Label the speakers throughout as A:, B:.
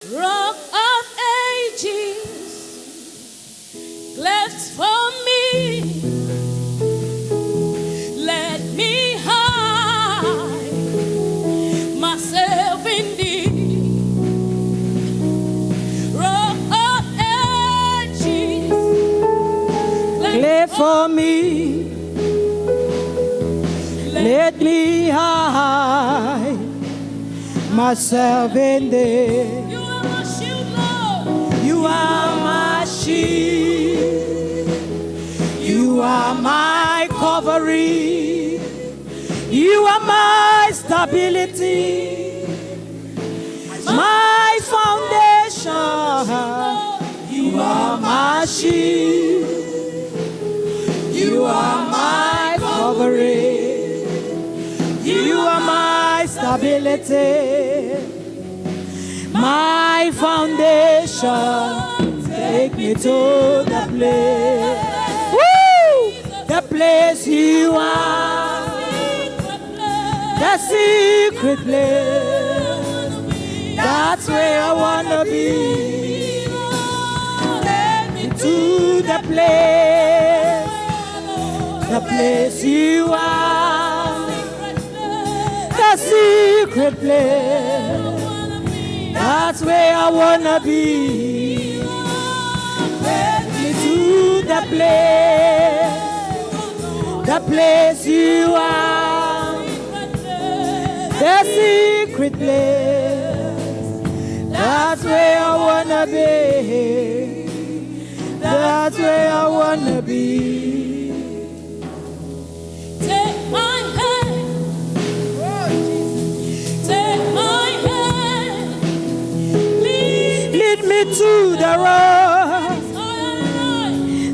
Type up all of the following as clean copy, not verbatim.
A: Rock of ages, cleft for me. Let me hide myself in thee. Rock of ages,
B: cleft for me. Let me hide myself in thee.
A: You are my shield, Lord.
B: You are my shield. You are my covering. You are my stability. My foundation. You are my shield. You are my covering. You are my stability. My foundation. Take me to the place. Woo! The place you are. The secret place. That's where I wanna be. Take me to the place. The place you are. The secret place. That's where I wanna be. Take me to the place you are, the secret place. That's where I wanna be. That's where I wanna be.
A: Take my hand, take my hand,
B: Lead me to the road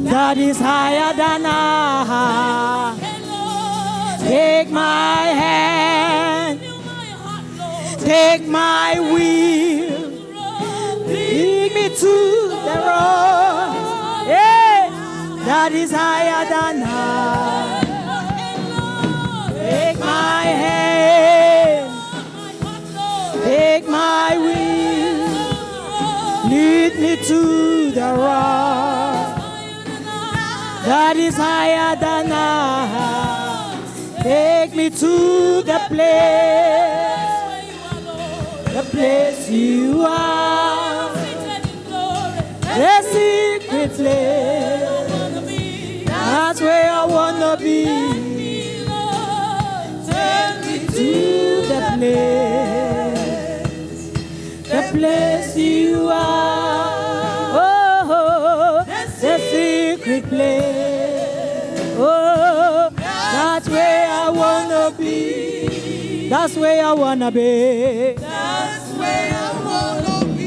B: that is higher than I. Take my hand, take my wheel, lead me to the road, yeah, that is higher than I. Take my hand, take my wheel, lead me to the road that is higher than I. Take me to the place you are, the secret place. That's where I wanna be. Take me to the place you are. Oh, the secret place. Oh, that's where I wanna be. That's where I wanna be.
A: That's where I wanna be.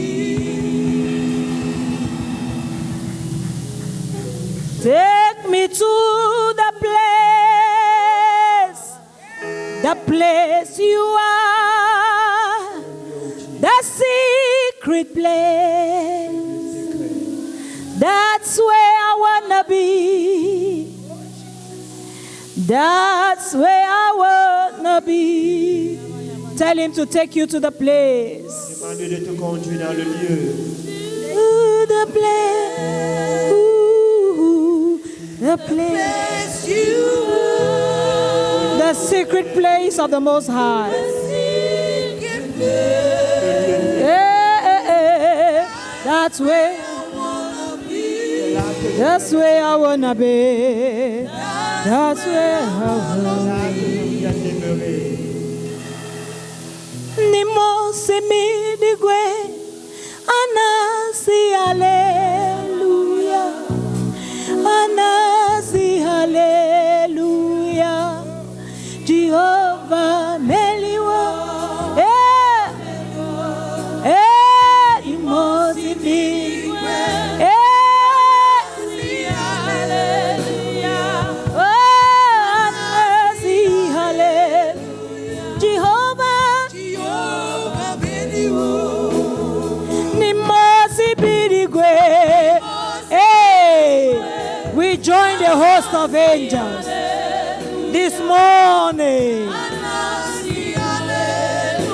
B: Take me to the place you are, the secret place. That's where I wanna be. That's where I wanna be. Tell him to take you to the place.
C: Demande-lui de te conduire dans le lieu.
B: To the place. Ooh, the place you are. The secret place of the Most High. Yeah, that's where. That's where I wanna be. That's where I wanna be. Nimo semi digwe anasi hallelujah, anasi hallelujah, Jehovah meliwo, nimo semi digwe. We join the host of angels this morning.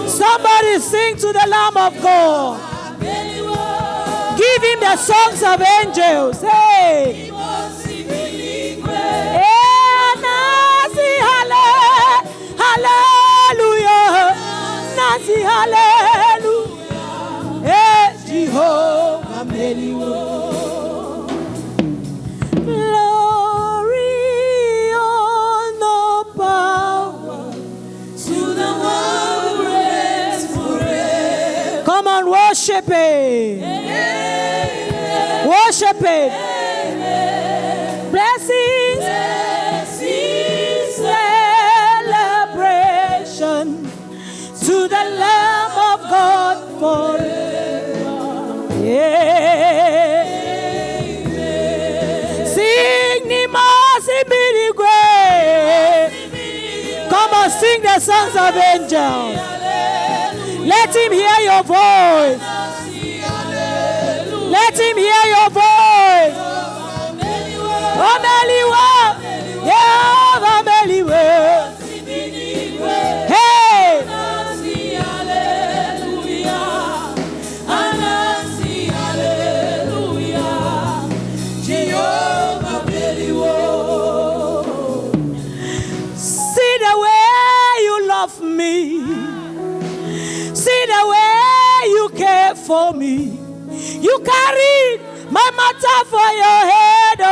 B: Somebody sing to the Lamb of God. the songs of angels. Hey. Hallelujah. Nasi hallelujah. Hey, Jehovah Meliwo. Glory, honor, power to the one who reigns forever. Come on, worship Him. Worship Him. Blessings, celebration to the Lamb of God forever. Yeah. Sing Nimasi Birigwe. Come on, sing the songs of angels. Let Him hear your voice. Let Him hear your voice. Omeliwa, yeah, Omeliwa. Hey, see the way you love me. See the way you care for me. You carried my matter for your head, oh.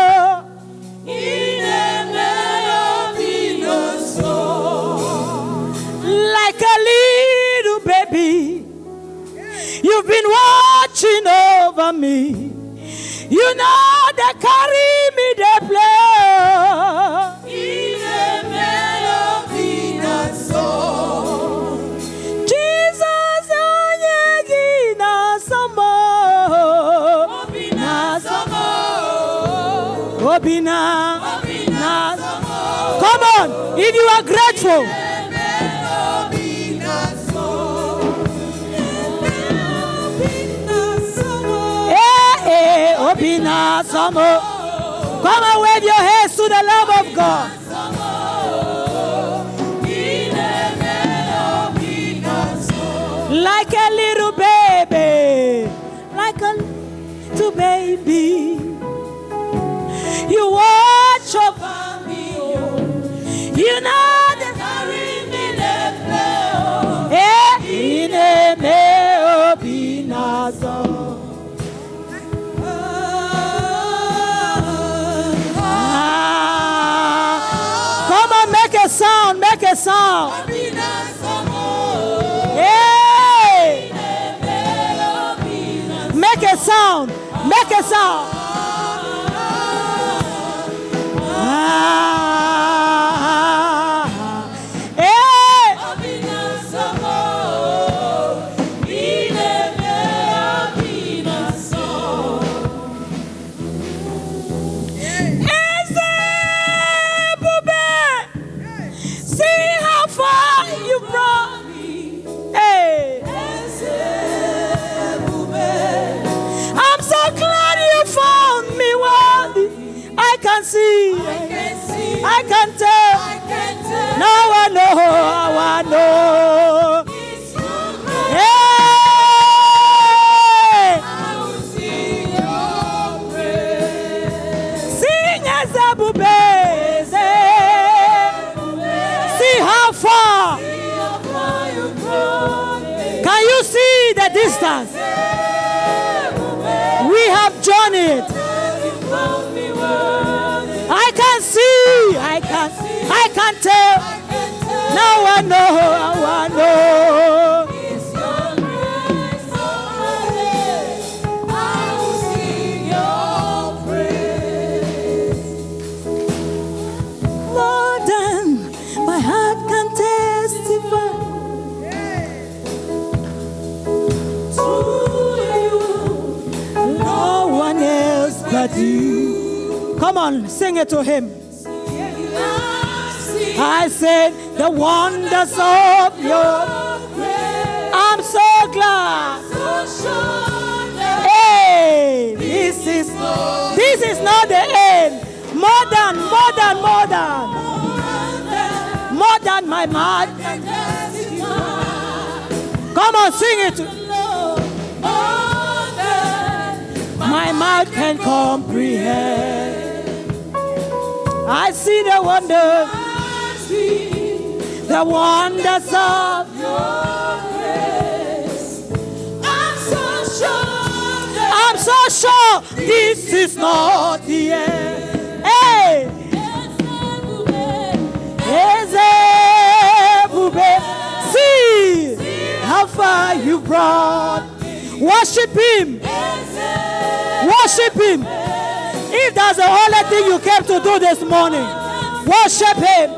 B: Like a little baby, you've been watching over me. You know they carry me, they play. Jesus, Obina. Come on, if you are grateful. Obina Samo. Come and wave your hands to the love of God. Like a little baby, like a little baby. You watch over me. You know the carry me the Come on, make a sound, make a sound. Hey! Make a sound, make a sound. I can tell. Now I know, I know. Hey! Sing as a bube. See how far. Can you see the distance? We have journeyed. I can see, I can tell. Now I know, I know. More than my heart can testify. To you, no one else but you. Come on, sing it to Him. I said the wonders of your grace. I'm so glad. Hey, this is not the end. More than my mind. Come on, sing it. My word can comprehend. I see the wonders, the wonders of your grace. I'm so sure this is not the end. Hey! See how far you brought. Worship him. Worship him. If that's the only thing you came to do this morning, worship him.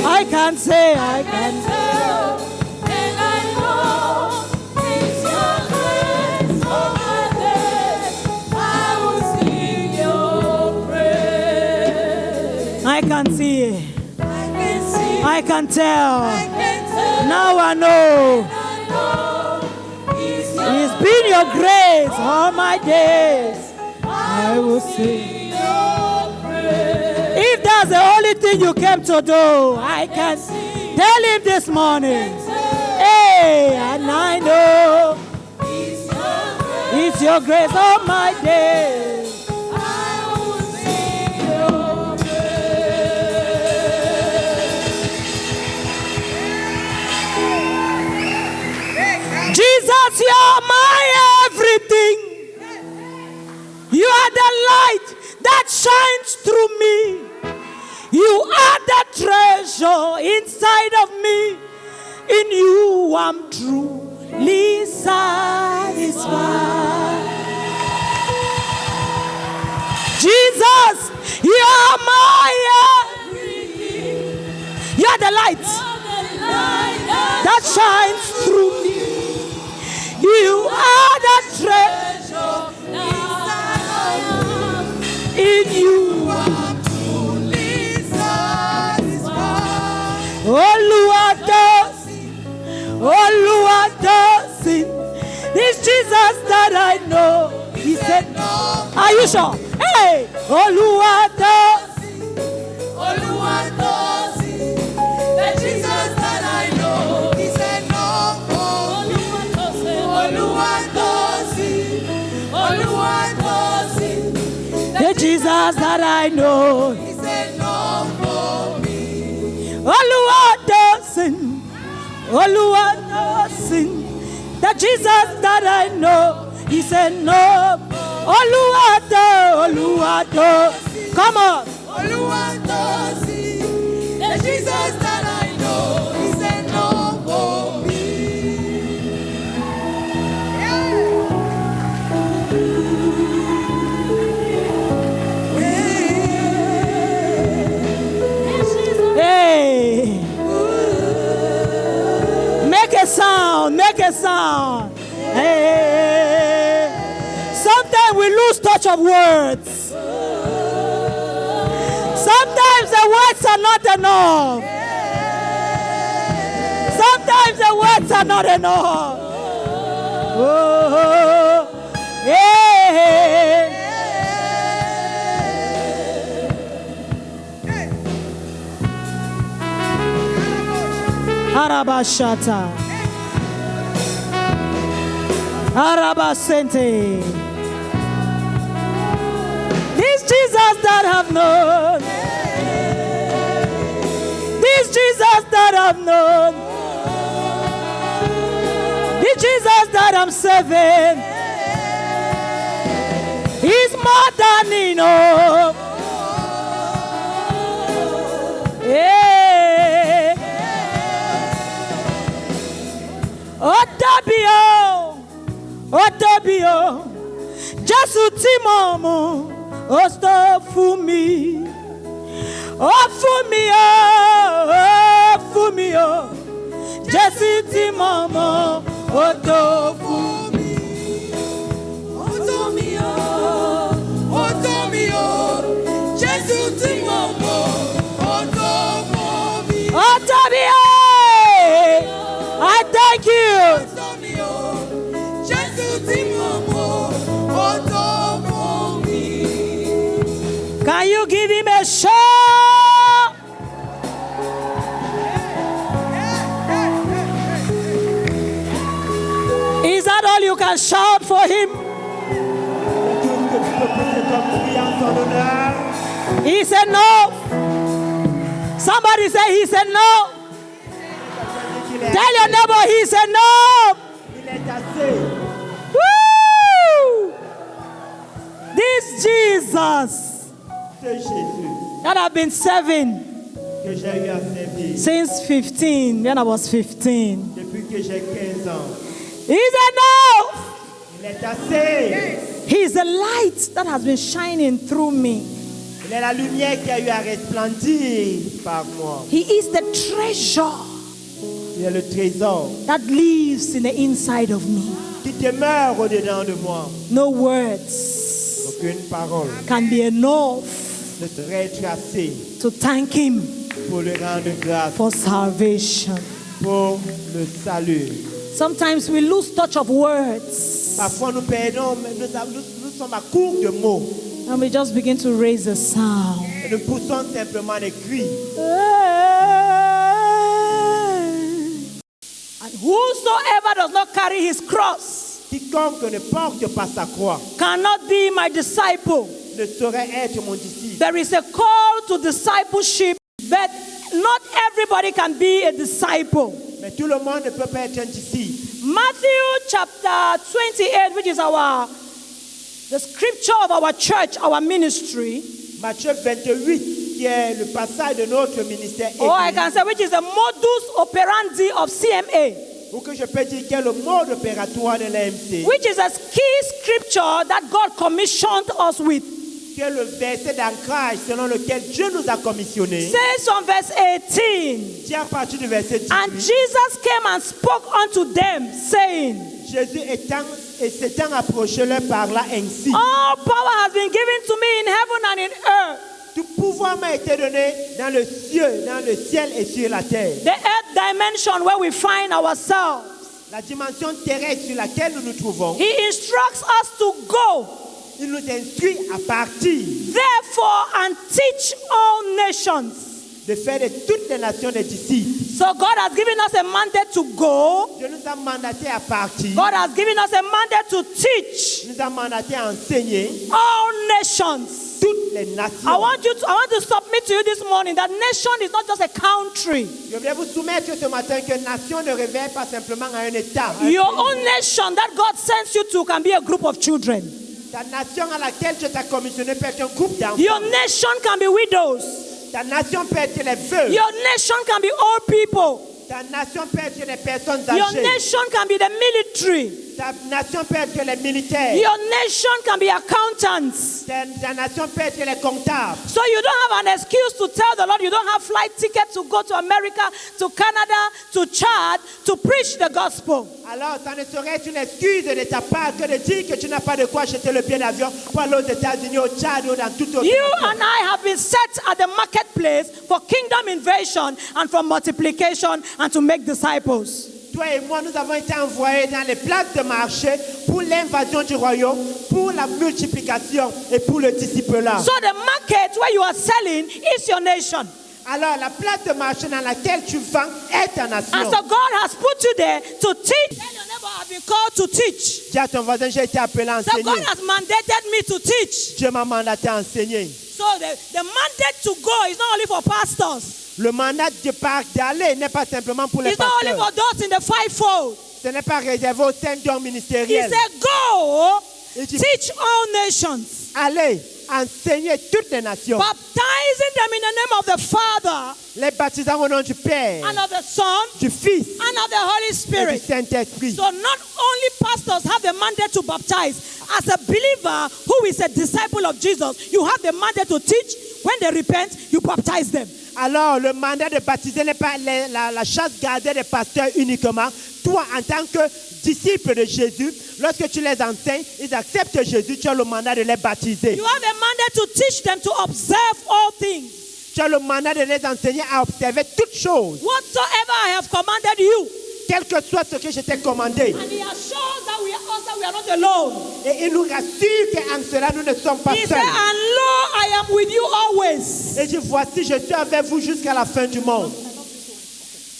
B: I can say, I can tell, and I know it's your grace. All my days I will sing your praise. I can see. I can tell. Now I know. It's been your grace all my days. I will sing your praise. If that's the only thing you came to do, I can tell him this morning. Hey, and I know it's your grace all my days. Jesus, you're my everything. You are the light that shines through me. You are the treasure inside of me. In you I'm truly satisfied. Jesus, you're my everything. You're the light that shines through me. You are the treasure in you. I'm truly satisfied. Oluwatosin, this Jesus that I know. He said, are you sure? Hey, Oluwatosin, the Jesus that I know. He said, no. The Jesus that I know. He said no for me. Oluwatosin. The Jesus that I know. He said no. Oluwato. Come on. Oluwatosin. The Jesus that I know. He said no for me. Make a sound. Hey. Sometimes we lose touch of words. Sometimes the words are not enough. Sometimes the words are not enough. Oh, yeah. Arabashata. Arabasente. This Jesus that I've known. This Jesus that I've known. This Jesus that I'm serving. He's more than enough. Yeah. Otabio, Jesu Timomo, Osto Fumi, Fumio, Jesu Timomo, Oto Fumi, Otomio, Jesu Timomo, Oto Fumi, Otabio, I thank you. Can you give him a shout? Is that all you can shout for him?
C: cet homme prie en son honneur.
B: He said no. Somebody say he said no.
C: Il est,
B: Tell your neighbor he said no.
C: il est assez.
B: Woo! This Jesus
C: Ce Jésus
B: that I've been serving
C: que j'ai eu à servir
B: since 15, when I was 15.
C: depuis que j'ai 15 ans.
B: He's enough.
C: Il est assez.
B: He's the light that has been shining through me.
C: Il est la lumière qui a eu à resplendir par moi.
B: He is the treasure
C: Il est le trésor
B: that lives in the inside of me.
C: qui demeure au-dedans de moi.
B: No words
C: Aucune parole
B: can be enough
C: ne serait être assez
B: to thank him
C: pour le rendre grâce,
B: for salvation.
C: pour le salut.
B: Sometimes we lose touch of words
C: Parfois nous perdons, mais nous sommes à court de mots.
B: and we just begin to raise a sound.
C: Et nous poussons simplement des cris.
B: And whosoever does not carry his cross
C: Quiconque ne porte pas sa croix
B: cannot be my disciple.
C: ne saurait être mon disciple.
B: There is a call to discipleship, but not everybody can be a disciple.
C: Mais tout le monde ne peut pas être un disciple.
B: Matthew chapter 28, which is the scripture of our church, our ministry,
C: Matthieu 28, qui est le passage de notre ministère
B: or I
C: église,
B: can say which is the modus operandi of CMA,
C: ou que je peux dire qui est le mode opératoire de l'AMC,
B: which is a key scripture that God commissioned us with.
C: qui est le verset d'ancrage selon lequel Dieu nous a commissionnés.
B: Says on verse 18,
C: Dit à partir du verset 18,
B: and Jesus came and spoke unto them, saying,
C: Jésus s'étant approché leur parla ainsi.
B: all power has been given to me in heaven and in earth.
C: Tout pouvoir m'a été donné dans le ciel et sur la terre.
B: The earth dimension where we find ourselves.
C: La dimension terrestre sur laquelle nous nous trouvons,
B: He instructs us to go,
C: il nous instruit à partir,
B: therefore, and teach all nations.
C: de faire de toutes les nations des disciples.
B: So God has given us a mandate to go.
C: Dieu nous a mandaté à partir,
B: God has given us a mandate to teach
C: nous a mandaté à enseigner
B: all nations.
C: toutes les
B: I
C: nations.
B: want to submit to you this morning that nation is not just a country.
C: Je voulais vous soumettre ce matin que nation ne révèle pas simplement à un État. Un
B: Your
C: pays.
B: own nation that God sends you to can be a group of children.
C: Ta nation à laquelle Dieu t'a commissionné peut être un groupe d'enfants.
B: Your nation can be widows.
C: Ta nation peut être les veuves.
B: Your nation can be old people.
C: Ta nation peut être les personnes
B: Your
C: âgées.
B: nation can be the military.
C: Ta nation peut être les militaires.
B: Your nation can be accountants.
C: Ta nation peut être les comptables.
B: So you don't have an excuse to tell the Lord you don't have flight tickets to go to America, to Canada, to Chad, to preach the gospel.
C: Alors, ça ne saurait être une excuse de ta part que de dire que tu n'as pas de quoi acheter le billet d'avion pour aller aux États-Unis, au Tchad ou dans toute autre
B: You
C: nation.
B: and I have been set at the marketplace for kingdom invasion and for multiplication and to make disciples.
C: Toi et moi, nous avons été envoyés dans les places de marché pour l'invasion du royaume, pour la multiplication et pour le disciple-là.
B: So the market where you are selling is your nation.
C: Alors, la place de marché dans laquelle tu vends est ta
B: And
C: nation.
B: so God has put you there to teach. Tell your neighbor, I've been called to teach.
C: Dis à ton voisin, j'ai été appelé à
B: So God
C: enseigner.
B: has mandated me to teach.
C: Dieu m'a mandaté à enseigner.
B: So the mandate to go is not only for pastors.
C: Le mandat de part d'aller n'est pas simplement pour les
B: It's not only
C: pasteurs.
B: for those in the fivefold.
C: Ce n'est pas réservé aux 5 dons
B: He
C: ministériels.
B: said, go,
C: Il dit,
B: teach all nations,
C: allez, enseignez toutes les nations.
B: baptizing them in the name of the Father
C: Les baptisant au nom du Père,
B: and of the Son
C: du Fils
B: and of the Holy
C: et du
B: Spirit.
C: Saint-Esprit.
B: So not only pastors have the mandate to baptize. As a believer who is a disciple of Jesus, you have the mandate to teach. When they repent, you baptize them.
C: Alors, le mandat de baptiser n'est pas la chasse gardée des pasteurs uniquement. Toi, en tant que disciple de Jésus, lorsque tu les enseignes, ils acceptent Jésus, tu as le mandat de les baptiser.
B: You have a mandate to teach them to observe all things.
C: Tu as le mandat de les enseigner à observer toutes choses,
B: Whatsoever I have commanded you.
C: quel que soit ce que je t'ai commandé.
B: And he assures that we are not alone.
C: Et il nous rassure qu'en cela, nous ne sommes pas
B: He said,
C: seuls.
B: and lo, I am with you always.
C: Et dit, voici, je suis avec vous jusqu'à la fin du monde.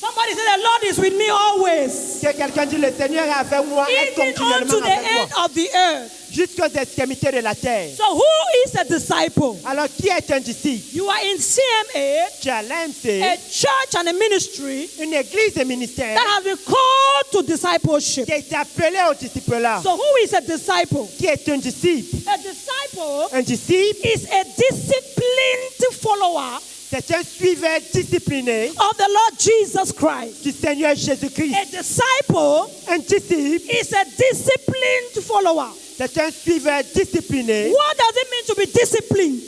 B: Somebody Somebody say the Lord is with me always.
C: Que quelqu'un dit, le Seigneur est avec moi, est
B: Even
C: continuellement
B: unto the
C: avec moi.
B: end of the earth.
C: Jusqu'aux extrémités de la terre.
B: So who is a disciple?
C: Alors, qui est un disciple?
B: You are in CMA,
C: Tu as
B: a
C: l'AMC,
B: church and a ministry
C: une église et ministère
B: that has been called to discipleship.
C: qui est appelé au disciple-là.
B: So who is a disciple?
C: Qui est un disciple?
B: A disciple
C: Un disciple,
B: is a disciplined follower
C: c'est un suiveur discipliné
B: of the Lord Jesus Christ.
C: du Seigneur Jésus-Christ.
B: A disciple
C: Un disciple,
B: is a disciplined follower.
C: c'est un suiveur discipliné.
B: What does it mean to be disciplined?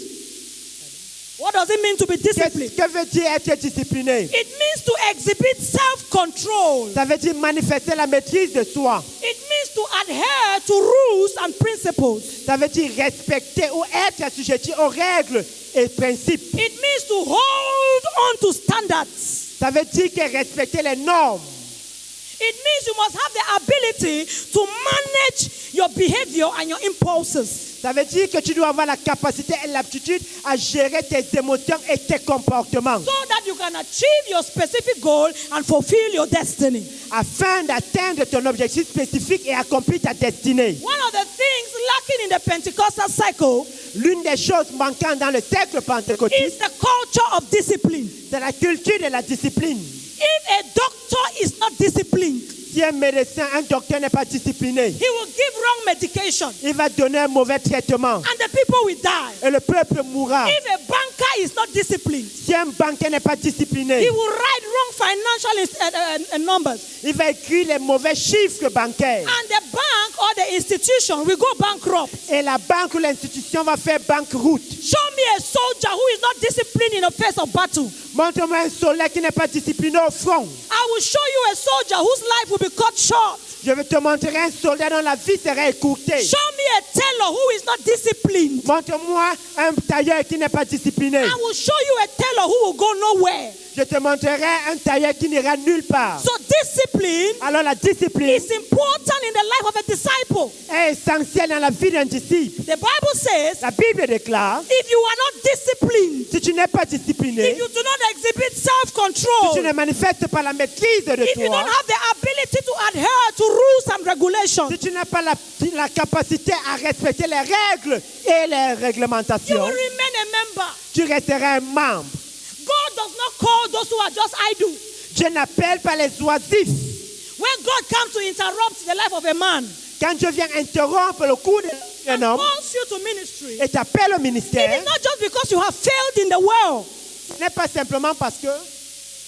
B: What does it mean to be disciplined?
C: Que veut dire être discipliné?
B: It means to exhibit self-control.
C: Ça veut dire manifester la maîtrise de soi.
B: It means to adhere to rules and principles.
C: Ça veut dire respecter ou être assujetti aux règles et principes.
B: It means to hold on to standards.
C: Ça veut dire que respecter les normes.
B: It means you must have the ability to manage your behavior and your impulses.
C: Ça veut dire que tu dois avoir la capacité et l'aptitude à gérer tes émotions et tes comportements
B: So that you can achieve your specific goal and fulfill your destiny.
C: afin d'atteindre ton objectif spécifique et accomplir ta destinée.
B: One of the things lacking in the Pentecostal cycle
C: L'une des choses manquantes dans le siècle
B: is
C: pentecôtiste,
B: the culture of discipline.
C: c'est la culture de la discipline.
B: If a doctor is not disciplined,
C: Si un médecin, un docteur n'est pas discipliné,
B: he will give wrong medication
C: il va donner un mauvais traitement
B: and the people will die.
C: et le peuple mourra.
B: If a banker is not disciplined,
C: Si un banquier n'est pas discipliné,
B: he will write wrong financial numbers
C: il va écrire les mauvais chiffres bancaires
B: and the bank or the institution will go bankrupt.
C: et la banque ou l'institution va faire banqueroute.
B: Show me a soldier who is not disciplined in the face of battle.
C: Montre-moi un soldat qui n'est pas discipliné au front.
B: I will show you a soldier whose life will be cut short.
C: Je vais te montrer un soldat dont la vie sera écourtée.
B: Show me a tailor who is not disciplined.
C: Montre-moi un tailleur qui n'est pas discipliné.
B: I will show you a tailor who will go nowhere.
C: Je te montrerai un tailleur qui n'ira nulle part.
B: So discipline
C: Alors la discipline
B: is important in the life of a disciple.
C: est essentielle dans la vie d'un disciple.
B: The Bible says,
C: La Bible déclare,
B: if you are not disciplined,
C: si tu n'es pas discipliné,
B: if you do not exhibit
C: si
B: self-control,
C: tu ne manifestes pas la maîtrise de
B: if you
C: toi,
B: don't have the ability to adhere to rules and regulations,
C: si tu n'as pas la capacité à respecter les règles et les
B: you
C: réglementations,
B: will remain a member.
C: tu resteras un membre.
B: God does not call those who are just idle.
C: Dieu n'appelle pas les oisifs.
B: When God comes to interrupt the life of a man,
C: Quand Dieu vient interrompre le cours d'un homme
B: calls you to ministry,
C: et t'appelle au
B: it
C: ministère,
B: is not just because you have failed in the world.
C: ce n'est pas simplement parce que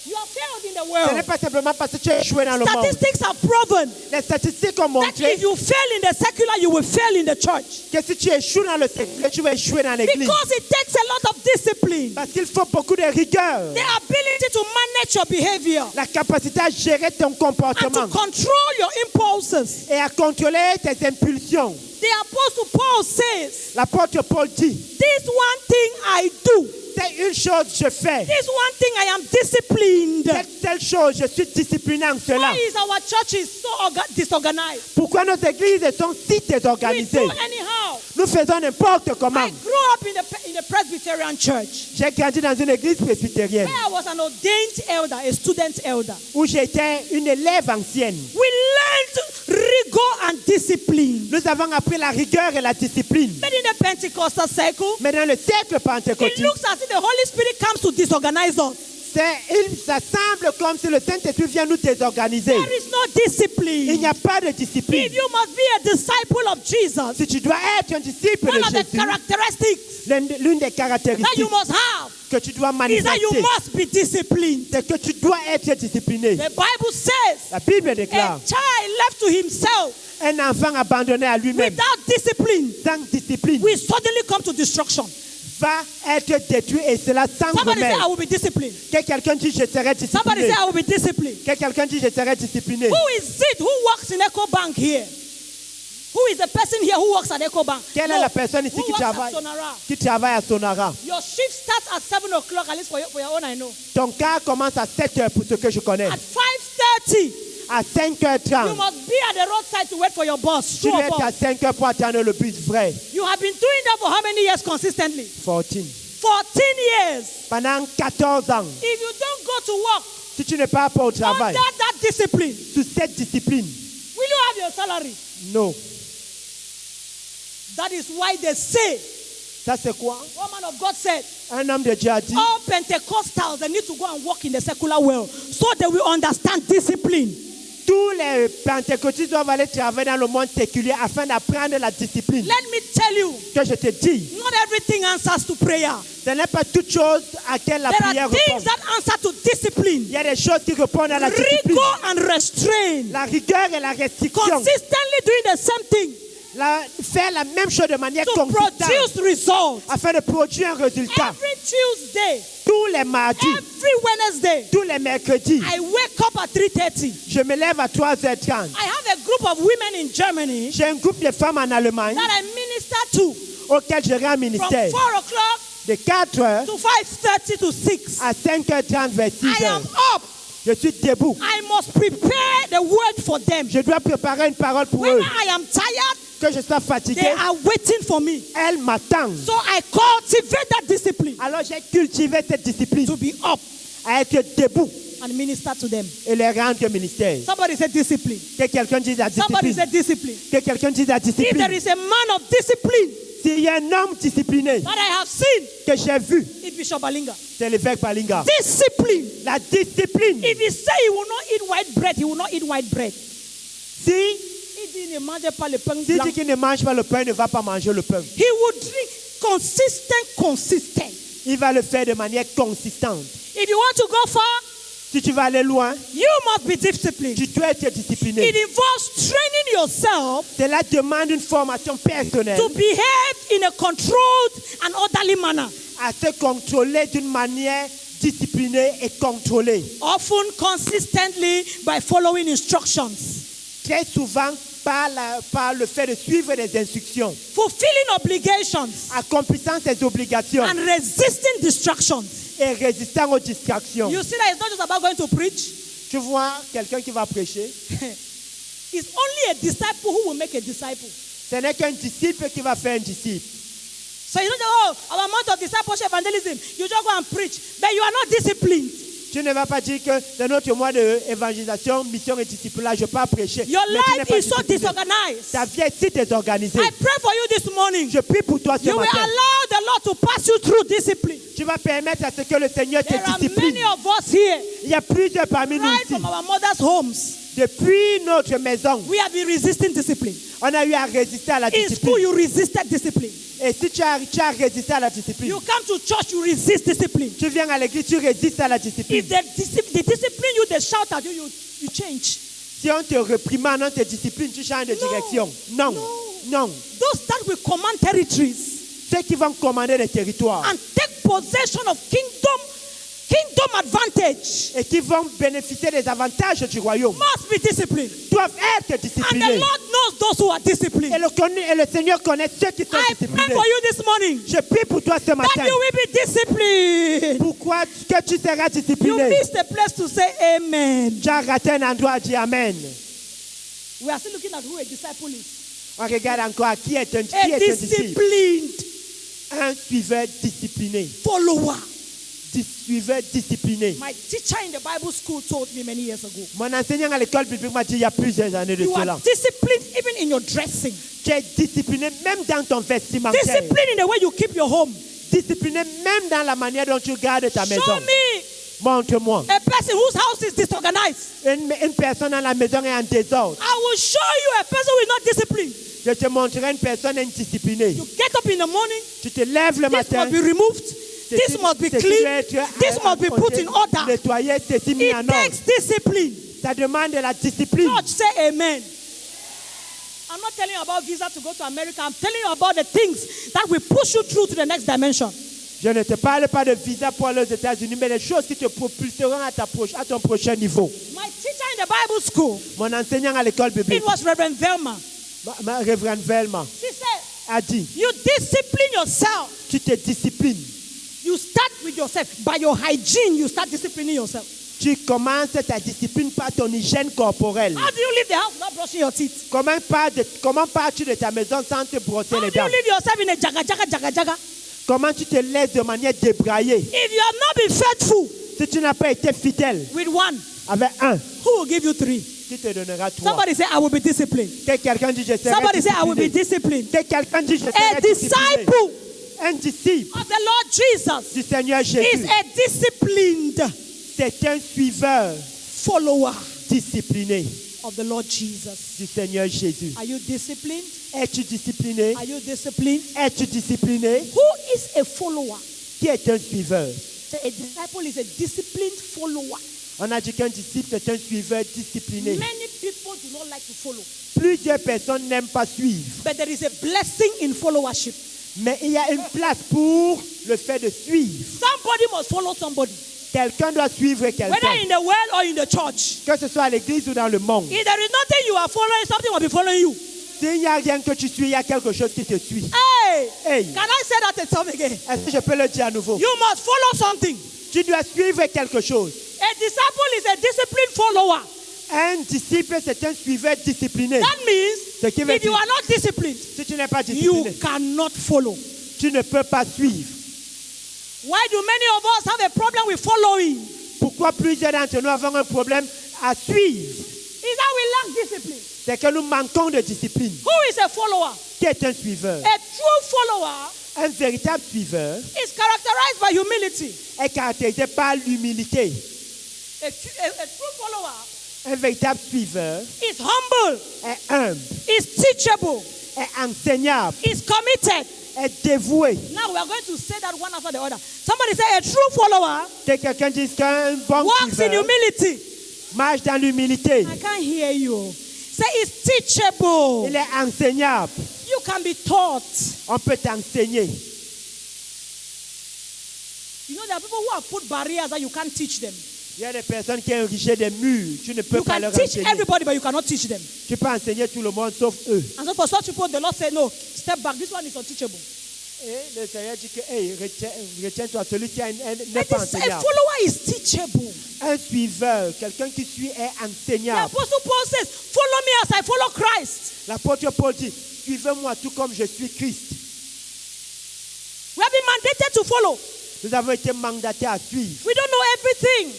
B: You have failed in the
C: ce n'est
B: world.
C: pas simplement parce que tu as échoué dans le monde.
B: Statistics have proven
C: Les statistiques ont
B: that
C: montré
B: if you fail in the secular, you will fail in the church.
C: que si tu échoues dans le séculier, tu vas échouer dans l'église.
B: Because it takes a lot of discipline,
C: Parce qu'il faut beaucoup de rigueur,
B: the ability to manage your behavior,
C: la capacité à gérer ton
B: and to
C: comportement
B: control your impulses.
C: et à contrôler tes impulsions.
B: The Apostle Paul says,
C: L'apôtre Paul dit,
B: this one thing I do,
C: c'est une chose je fais,
B: this one thing I am disciplined.
C: cette telle chose je suis discipliné en cela.
B: Why is our churches so disorganized?
C: Pourquoi nos églises sont si
B: We
C: désorganisées?
B: do anyhow.
C: Nous faisons n'importe comment.
B: I grew up in the Presbyterian church
C: J'ai grandi dans une église presbytérienne
B: where I was an ordained elder, a student elder.
C: où j'étais une élève ancienne.
B: We learned rigor and discipline.
C: Nous avons appris la rigueur et la discipline.
B: But in the Pentecostal cycle,
C: Mais dans le siècle
B: it
C: pentecôtiste,
B: looks as if the Holy Spirit comes to disorganize us.
C: ça semble comme si le Saint-Esprit vient nous désorganiser.
B: There is no
C: Il
B: discipline.
C: n'y a pas de discipline.
B: If you must be a disciple of Jesus,
C: Si tu dois être un disciple
B: one
C: de
B: of the
C: Jésus,
B: characteristics
C: l'une des
B: that
C: caractéristiques
B: you must have
C: que tu dois
B: is that you
C: manifester,
B: must be disciplined.
C: c'est que tu dois être discipliné.
B: The Bible says
C: La Bible
B: a
C: déclare,
B: child left to himself
C: un enfant abandonné à lui-même,
B: without discipline
C: sans discipline,
B: will suddenly come to destruction.
C: va être détruit et cela sans
B: Somebody say,
C: remède.
B: I will be disciplined.
C: Que quelqu'un dise, je serai
B: Somebody
C: discipliné.
B: say, I will be disciplined.
C: Que quelqu'un dise, je serai discipliné.
B: Who is it who works in EcoBank here? Who is the person here who works at EcoBank?
C: Quelle est la personne ici
B: who
C: qui
B: works at
C: travaille,
B: Sonara?
C: à Sonara?
B: Your shift starts at 7 o'clock, at least for your own, I know.
C: Ton cas commence à 7 heures pour ce que je connais.
B: At 5:30,
C: À
B: you
C: 5h30,
B: must be at the roadside to wait for your bus.
C: tu
B: True or
C: dois être à
B: false?
C: 5h pour attendre le bus vrai.
B: You have been doing that for how many years consistently?
C: 14.
B: 14 years.
C: Pendant 14 ans.
B: If you don't go to work
C: Si tu n'es pas apte au travail,
B: under that discipline,
C: sous cette discipline,
B: will you have your salary?
C: non.
B: That is why they say,
C: Ça c'est quoi?
B: one man of God said,
C: Un homme de Dieu a dit,
B: all Pentecostals, they need to go and work in the secular world so they will understand discipline.
C: tous les pentecôtistes doivent aller travailler dans le monde séculier afin d'apprendre la discipline.
B: Let me tell you,
C: Que je te dis,
B: not everything answers to prayer.
C: ce n'est pas toute chose à laquelle la
B: There
C: prière
B: are things
C: répond.
B: that answer to discipline.
C: Il y a des choses qui répondent à la discipline.
B: Rigor and restraint.
C: La rigueur et la restriction.
B: Consistently doing the same thing
C: Faire la même chose de manière
B: to
C: consistante
B: produce results.
C: afin de produire un résultat.
B: Every Tuesday,
C: Tous les mardis,
B: every Wednesday,
C: tous les mercredis,
B: I wake up at 3:30.
C: je me lève à 3h30.
B: I have a group of women in Germany
C: J'ai un groupe de femmes en Allemagne
B: that I minister to
C: auquel je rends un
B: from
C: ministère
B: 4 o'clock
C: de 4h
B: to 5:30 to 6.
C: à 5h30 vers
B: I
C: 6h.
B: am up.
C: Je suis debout.
B: I must prepare the word for them.
C: Je dois préparer une parole pour
B: When
C: eux.
B: I am tired,
C: Que je sois
B: they
C: fatigué,
B: are waiting for me.
C: elles m'attendent.
B: So I cultivate that discipline
C: Alors j'ai cultivé cette discipline
B: to be up
C: à être debout
B: and minister to them.
C: et les rendre au ministère.
B: Somebody said discipline.
C: Que quelqu'un dise la
B: Somebody
C: discipline.
B: said discipline.
C: Que quelqu'un dise la
B: If there
C: discipline.
B: is a man of discipline
C: S'il y a un homme discipliné
B: that I have seen,
C: que j'ai vu,
B: it's Bishop Balinga.
C: c'est l'évêque Balinga.
B: Discipline.
C: La discipline.
B: If he say he will not eat white bread, he will not eat white bread.
C: Si
B: Il dit ne mangez pas le pain
C: si
B: blanc.
C: dit qu'il ne mange pas le pain, il ne va pas manger le pain.
B: He will drink consistent.
C: Il va le faire de manière consistante.
B: If you want to go far,
C: Si tu vas aller loin,
B: you must be disciplined.
C: tu dois être discipliné.
B: It involves training yourself
C: Cela demande une formation personnelle
B: to behave in a controlled and orderly manner.
C: à se contrôler d'une manière disciplinée et contrôlée.
B: Often consistently by following instructions.
C: Très souvent par le fait de suivre des instructions,
B: Fulfilling obligations
C: accomplissant ses obligations
B: and resisting distractions.
C: et résistant aux distractions.
B: You see that it's not just about going to preach.
C: Tu vois quelqu'un qui va prêcher,
B: It's only a disciple who will make a disciple.
C: ce n'est qu'un disciple qui va faire un disciple.
B: So you don't say, oh, our month of discipleship evangelism, you just go and preach, but you are not disciplined.
C: Tu ne vas pas dire que c'est notre mois d'évangélisation, mission et disciplage, je ne vais pas prêcher.
B: Your
C: Mais tu n'es
B: life
C: pas
B: is so
C: discipliné.
B: disorganized.
C: Ta vie est si désorganisée.
B: I pray for you this morning.
C: Je prie pour toi ce
B: You will
C: matin.
B: allow the Lord to pass you through discipline.
C: Tu vas permettre à ce que le Seigneur te
B: There are
C: discipline.
B: many of us here,
C: Il y a plusieurs parmi nous
B: right
C: ici.
B: from our mother's homes.
C: Depuis notre maison,
B: We have been resisting discipline.
C: on a eu à résister à la
B: In school,
C: discipline.
B: you resisted discipline.
C: Et si tu as résisté à la discipline,
B: You come to church, you resist discipline.
C: tu viens à l'église, tu résistes à la discipline.
B: If they discipline you, they shout at you, you change.
C: Si on te réprimande, on te discipline, tu changes de direction. Non, non.
B: Those that will command territories
C: Ceux qui vont commander les territoires
B: and take possession of kingdom advantage
C: et qui vont bénéficier des avantages du royaume
B: must be disciplined.
C: doivent être
B: And the
C: disciplinés.
B: Lord knows those who are disciplined.
C: Et le Seigneur connaît ceux qui sont
B: I pray
C: disciplinés.
B: for you this morning
C: Je prie pour toi ce matin.
B: that you will be disciplined.
C: Pourquoi que tu seras
B: You
C: discipliné?
B: missed a place to say amen.
C: Tu as raté un endroit à dire Amen.
B: We are still looking at who a disciple is.
C: On regarde encore qui est un
B: A
C: disciple.
B: disciplined
C: Un suiveur discipliné.
B: follower.
C: Suiveur discipliné.
B: My teacher in the Bible school told me many years ago.
C: Mon enseignant à l'école biblique m'a dit il y a plusieurs années de
B: You
C: cela.
B: are disciplined even in your dressing.
C: Tu es discipliné même dans ton vestimentaire.
B: Disciplined in the way you keep your home.
C: Discipliné même dans la manière dont tu gardes ta maison.
B: Show me
C: Montre-moi.
B: a person whose house is disorganized.
C: Une personne dans la maison est en désordre.
B: I will show you a person who is not disciplined.
C: Je te montrerai une personne indisciplinée.
B: You get up in the morning.
C: Tu te lèves le
B: This
C: matin.
B: must be removed. This must be clean. This must be put in order.
C: Nettoyer, ceci mis en
B: It
C: ordre.
B: takes discipline.
C: Ça demande de la discipline.
B: Church, say amen. I'm not telling you about visa to go to America. I'm telling you about the things that will push you through to the next dimension.
C: Je ne te parle pas de visa pour aller aux États-Unis, mais les choses qui te propulseront à ton prochain niveau.
B: My teacher in the Bible school,
C: Mon enseignant à l'école biblique,
B: it was Reverend Velma.
C: ma révérende Velma,
B: She said,
C: a dit,
B: you discipline yourself.
C: tu te disciplines.
B: You start with yourself. By your hygiene, you start disciplining yourself.
C: Tu commences ta discipline par ton hygiène corporelle.
B: How do you leave the house without brushing your teeth?
C: Comment pars-tu de ta maison sans te brosser
B: How
C: les
B: do you
C: dents?
B: leave yourself in a jaga jaga jaga jaga?
C: Comment tu te laisses de manière débraillée?
B: If you have not been faithful,
C: Si tu n'as pas été fidèle
B: with one,
C: avec un,
B: who will give you three?
C: qui te donnera trois?
B: Somebody say, I will be disciplined.
C: Que quelqu'un dit, je serai
B: Somebody say, I will be
C: discipliné.
B: disciplined.
C: Que quelqu'un dit, je
B: A
C: serai discipliné.
B: disciple
C: Un disciple
B: of the Lord Jesus
C: du Seigneur
B: is
C: Jésus,
B: a disciplined
C: c'est un suiveur
B: follower
C: discipliné
B: of the Lord Jesus.
C: du Seigneur Jésus.
B: Are you disciplined?
C: Es-tu discipliné?
B: Are you disciplined?
C: Es-tu discipliné?
B: Who is a follower?
C: Qui est un suiveur?
B: So a disciple is a disciplined follower.
C: On a dit qu'un disciple, c'est un suiveur discipliné.
B: Many people do not like to follow,
C: Plusieurs personnes n'aiment pas suivre.
B: but there is a blessing in followership.
C: Mais il y a une place pour le fait de suivre.
B: Somebody must follow somebody,
C: Quelqu'un doit suivre
B: whether
C: quelqu'un.
B: in the world or in the church.
C: Que ce soit à l'église ou dans le monde.
B: If there is nothing you are following, something will be following you.
C: S'il n'y a rien que tu suis, il y a quelque chose qui te suit.
B: Hey,
C: Hey,
B: can I say that a time again?
C: est-ce que je peux le dire à nouveau?
B: You must follow something.
C: Tu dois suivre quelque chose.
B: A disciple is a disciplined follower.
C: Un disciple, c'est un suiveur discipliné.
B: That means
C: Ce qui veut
B: if you
C: dire,
B: are not disciplined,
C: si tu n'es pas
B: you
C: discipliné,
B: cannot follow.
C: tu ne peux pas suivre.
B: Why do many of us have a problem with following?
C: Pourquoi plusieurs d'entre nous avons un problème à suivre?
B: Is that we lack discipline.
C: C'est que nous manquons de discipline.
B: Who is a follower?
C: Qui est un suiveur?
B: A true follower
C: Un véritable suiveur
B: is characterized by humility.
C: est caractérisé par l'humilité.
B: A true follower
C: Un véritable suiveur
B: is humble,
C: est humble,
B: is teachable,
C: est enseignable,
B: is committed.
C: est dévoué.
B: Now we are going to say that one after the other. Somebody say a true follower
C: Que quelqu'un dise qu'un bon
B: walks in
C: suiveur
B: humility.
C: marche dans l'humilité.
B: I can't hear you. Say it's teachable.
C: Il est enseignable.
B: You can be taught.
C: On peut t'enseigner.
B: You know, there are people who have put barriers that you can't teach them.
C: Il y a des personnes qui ont érigé des murs. Tu ne peux
B: You
C: pas
B: can
C: leur
B: teach
C: enseigner.
B: everybody, but you cannot teach them.
C: Tu peux enseigner tout le monde sauf eux.
B: And so for such people, the Lord said, no, step back. This one is unteachable.
C: Et le Seigneur dit que, hey, retiens-toi, celui qui n'est
B: A
C: pas enseignable.
B: follower is teachable.
C: Un suiveur, quelqu'un qui suit est
B: The
C: enseignable.
B: Apostle Paul says, follow me as I follow Christ.
C: L'apôtre Paul dit, suivez-moi tout comme je suis Christ.
B: We have been mandated to follow.
C: Nous avons été mandatés à suivre.
B: We don't know everything.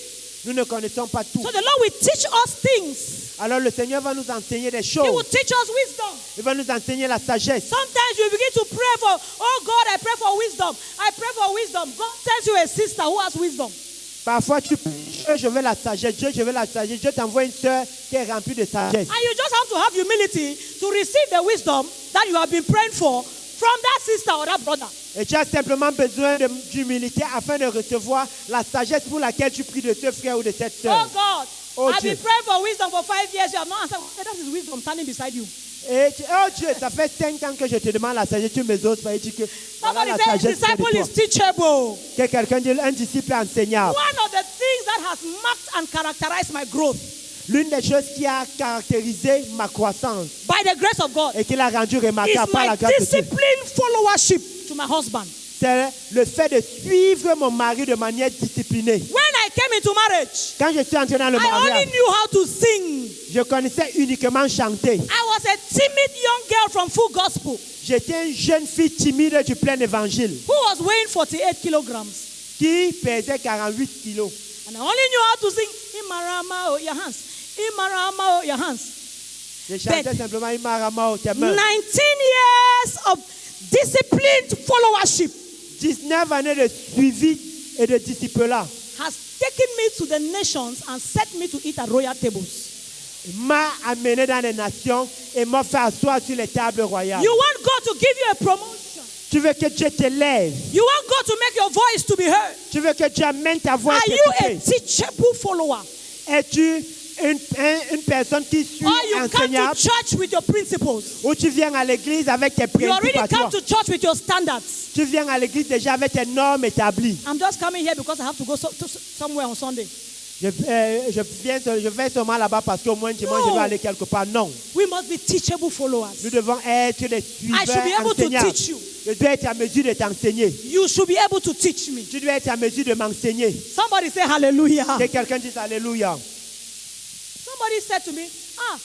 C: Nous ne connaissons pas tout.
B: So the Lord will teach us things.
C: Alors le Seigneur va nous enseigner des
B: He will
C: choses.
B: teach us wisdom.
C: Il va nous enseigner la sagesse.
B: Sometimes you begin to pray for, oh God, I pray for wisdom. I pray for wisdom. God sends you a sister who has wisdom.
C: Parfois, tu Dieu, je veux la sagesse. Dieu, je veux la sagesse. Dieu t'envoie une sœur qui est remplie de sagesse.
B: And you just have to have humility to receive the wisdom that you have been praying for from that sister or that brother.
C: Et tu as simplement besoin d'humilité afin de recevoir la sagesse pour laquelle tu pries de ce frère ou de cette
B: Oh
C: sœur.
B: God,
C: Oh
B: I've
C: Dieu.
B: been praying for wisdom for 5 years. You have not answered. That is wisdom standing beside you.
C: Et oh Dieu, ça fait 5 ans que je te demande la sagesse. Tu m'exauces pas et dis que voilà
B: Somebody
C: la
B: say a
C: sagesse près de
B: disciple
C: toi.
B: is teachable.
C: Que quelqu'un dit un disciple enseignable.
B: One of the things that has marked and characterized my growth
C: L'une des choses qui a caractérisé ma croissance
B: by the grace of God
C: et qui l'a rendu
B: is
C: remarquable par
B: my
C: la grâce de Dieu,
B: disciplined followership to my husband.
C: c'est le fait de suivre mon mari de manière disciplinée.
B: When I came into marriage,
C: Quand je suis entré dans le
B: I only
C: mariage,
B: knew how to sing.
C: je connaissais uniquement chanter.
B: I was a timid young girl from Full Gospel
C: J'étais une jeune fille timide du plein évangile
B: who was weighing 48 kilograms.
C: qui pesait 48 kilos.
B: And I only knew how to sing, Imarama, oh, your hands. Imarama, oh, your hands.
C: Je chantais simplement Imarama, tes mains.
B: 19 years of disciplined followership
C: 19 années de suivi et de disciple-là
B: has taken me to the nations and set me to eat at royal tables.
C: m'a amené dans les nations et m'a fait asseoir sur les tables royales.
B: You want God to give you a promotion.
C: Tu veux que Dieu t'élève.
B: You want God to make your voice to be heard.
C: Tu veux que Dieu amène ta voix à
B: Are you a
C: t'écouter.
B: teachable follower?
C: Es-tu une personne qui suit
B: Or you come to
C: enseignable
B: church with your principles?
C: ou tu viens à l'église avec tes
B: You
C: principes
B: already
C: à toi?
B: come to church with your standards.
C: Tu viens à l'église déjà avec tes normes établies.
B: I'm just coming here because I have to go somewhere on Sunday.
C: Je vais seulement là-bas parce qu'au moins dimanche je
B: No.
C: dois aller quelque part. Non.
B: We must be teachable followers.
C: Nous devons être des
B: I should be
C: suiveurs
B: able to
C: enseignables.
B: teach you.
C: Je dois être en mesure de t'enseigner.
B: You should be able to teach me.
C: Tu dois être en mesure de m'enseigner.
B: Somebody say hallelujah.
C: Que quelqu'un dise Alléluia.
B: Somebody said to me, Mama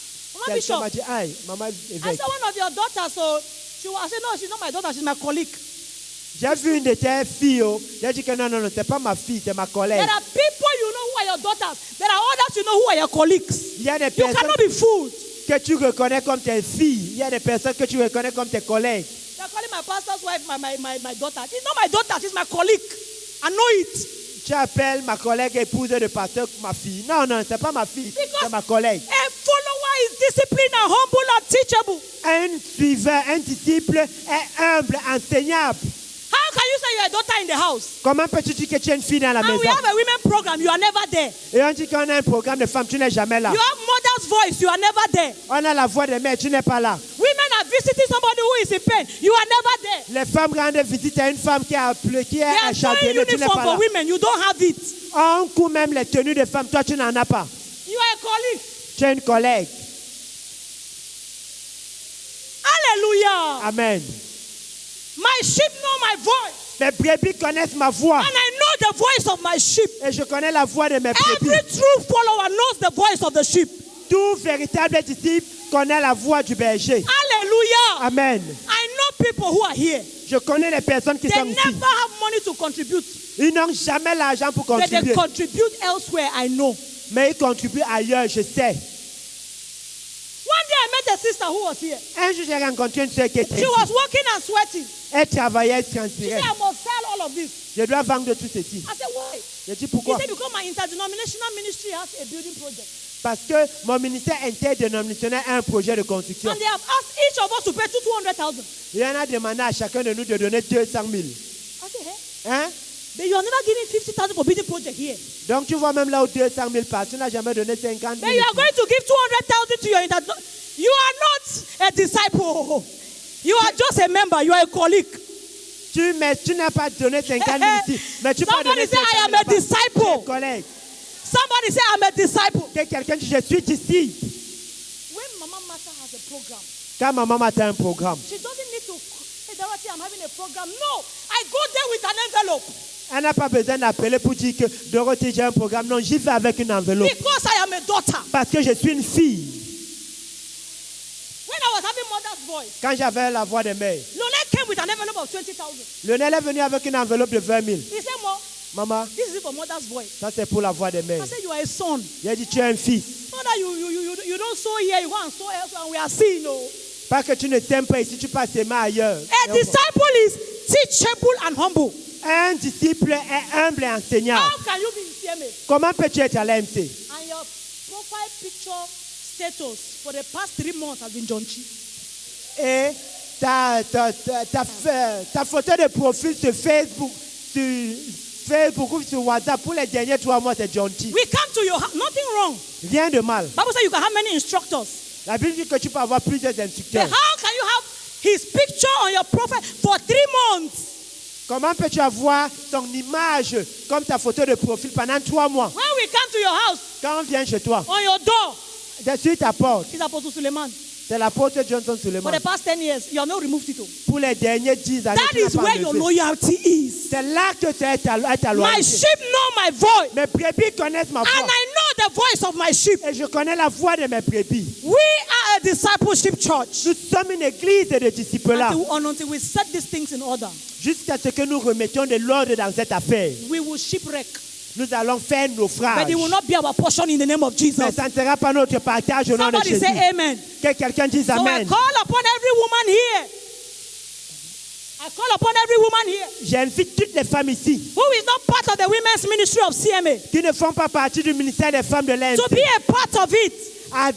C: Quelqu'un
B: Bishop,
C: m'a dit, aïe, maman
B: I
C: évêque.
B: saw one of your daughters, so I said, no, she's not my daughter, she's my colleague.
C: J'ai vu une de tes filles. J'ai dit que non, c'est pas ma fille, c'est ma collègue.
B: There are people you know who are your daughters. There are others you know who are your colleagues.
C: Il y a des
B: You
C: personnes
B: cannot be fooled.
C: que tu reconnais comme tes filles. Il y a des personnes que tu reconnais comme tes collègues.
B: They're calling my pastor's wife my daughter. She's not my daughter, she's my colleague. I know it.
C: Tu appelles ma collègue épouse de pasteur ma fille. Non, c'est pas ma fille,
B: Because
C: c'est ma collègue.
B: a follower is disciplined and humble and teachable.
C: Un suiveur, un disciple est humble, enseignable.
B: How can you say you're a daughter in the house?
C: Comment peux-tu dire que tu es une fille dans la
B: And
C: maison?
B: we have a women program, you are never there.
C: Et on dit qu'on a un programme de femmes, tu n'es jamais là.
B: You have mother's voice, you are never there.
C: On a la voix des mères, tu n'es pas là.
B: Women are visiting somebody who is in pain, you are never there.
C: Les femmes rendent visite à une femme qui est
B: They are showing
C: chantonnée, tu n'es
B: uniform
C: pas là.
B: for women, you don't have it.
C: On court même les tenues de femmes, toi tu n'en as pas.
B: You are a colleague.
C: Tu es une collègue.
B: Hallelujah.
C: Amen.
B: My sheep know my voice.
C: Mes brebis connaissent ma voix.
B: And I know the voice of my sheep.
C: Et je connais la voix de mes brebis.
B: Every true follower knows the voice of the sheep.
C: Tout véritable disciple connaît la voix du berger.
B: Hallelujah.
C: Amen.
B: I know people who are here.
C: Je connais les personnes qui
B: They
C: sont ici.
B: never have money to contribute.
C: Ils n'ont jamais l'argent pour
B: But they
C: contribuer.
B: contribute elsewhere, I know.
C: Mais ils contribuent ailleurs, je sais.
B: One day I met a sister who was here.
C: Un jour, j'ai rencontré une soeur qui était
B: She
C: ici.
B: was working and sweating.
C: Elle travaillait, elle
B: She said,
C: transpirait.
B: I must sell all of this.
C: Je dois vendre tout ceci.
B: I said, why?
C: J'ai dit
B: He
C: pourquoi?
B: said, because my interdenominational ministry has a building project.
C: Parce que mon ministère interdénominationnel a un projet de construction.
B: And they have asked each of us to pay 200,000.
C: Il en a demandé à chacun de nous de donner 200 000.
B: I said, hey,
C: Hein?
B: but you are never giving 50,000 for building project here.
C: Donc tu vois même là où 200 000 partent, tu n'as jamais donné 50 000.
B: But you are going to give 200,000 to your interdenominational. You are not a disciple. You are just a member. You are a colleague.
C: Tu n'as pas donné 50 000 ici, mais tu peux donner
B: Somebody say,
C: 50
B: I
C: 000
B: am a
C: là-bas.
B: disciple.
C: Tu es collègue.
B: Somebody say, I'm a disciple.
C: Que quelqu'un dit, je suis ici.
B: When Mama Martha has a program,
C: Quand ma maman a un programme,
B: she doesn't need to, hey, Dorothy, I'm having a program. No, I go there with an envelope.
C: elle n'a pas besoin d'appeler pour dire que Dorothée, j'ai un programme. Non, j'y vais avec une enveloppe.
B: Because I am a daughter.
C: Parce que je suis une fille.
B: When I was having mother's voice,
C: Quand j'avais la voix de mère,
B: Lionel came with an envelope of 20,000.
C: Lionel est venu avec une enveloppe de 20 000.
B: He said, Mom,
C: Maman,
B: this is for mother's voice.
C: ça c'est pour la voix de mère.
B: I said, you are a son.
C: Il a dit, tu es un fils.
B: Mother, you don't sow here, you go and sow elsewhere, and we are seeing, no.
C: Pas que tu ne t'aimes pas ici, tu passes tes mains ailleurs.
B: A disciple is teachable and humble.
C: Un disciple est humble et enseignant.
B: How can you be in CMA?
C: Comment peux-tu être à l'AMC?
B: And your profile picture status for the past 3 months has been John Chi.
C: Et ta photo de profil sur Facebook ou sur WhatsApp pour les derniers 3 mois, c'est John T.
B: We come to your house, nothing wrong.
C: Rien de mal.
B: Bible says you can have many instructors.
C: La Bible dit que tu peux avoir plusieurs
B: But
C: instructeurs.
B: how can you have his picture on your profile for 3 months?
C: Comment peux-tu avoir ton image comme ta photo de profil pendant 3 mois?
B: When we come to your house,
C: Quand on vient chez toi,
B: on your door,
C: sur ta porte,
B: is Apostle Suleiman.
C: c'est l'apôtre Johnson
B: For
C: Suleiman.
B: the past 10 years, you have not removed it.
C: Pour les derniers 10 années,
B: That
C: tu n'as
B: is
C: pas
B: where your
C: enlevé.
B: loyalty is.
C: C'est là que tu es ta
B: My
C: loyauté.
B: sheep know my voice.
C: Mes brebis connaissent ma
B: And
C: voix.
B: I know the voice of my sheep.
C: Et je connais la voix de mes brebis.
B: We are a discipleship church.
C: Nous sommes une église de disciples-là.
B: Until we set these things in order,
C: Jusqu'à ce que nous remettions de l'ordre dans cette affaire.
B: we will shipwreck.
C: Nous allons faire naufrage.
B: But it will not be our portion in the name of Jesus.
C: Mais ça ne sera pas notre partage au nom de
B: Somebody
C: Jésus.
B: say amen.
C: Que quelqu'un dise
B: So I
C: Amen.
B: call upon every woman here. I call upon every woman here
C: J'invite toutes les femmes ici
B: who is not part of the women's ministry of CMA
C: qui ne font pas partie du ministère des femmes de l'Inde
B: to be a part of it,
C: à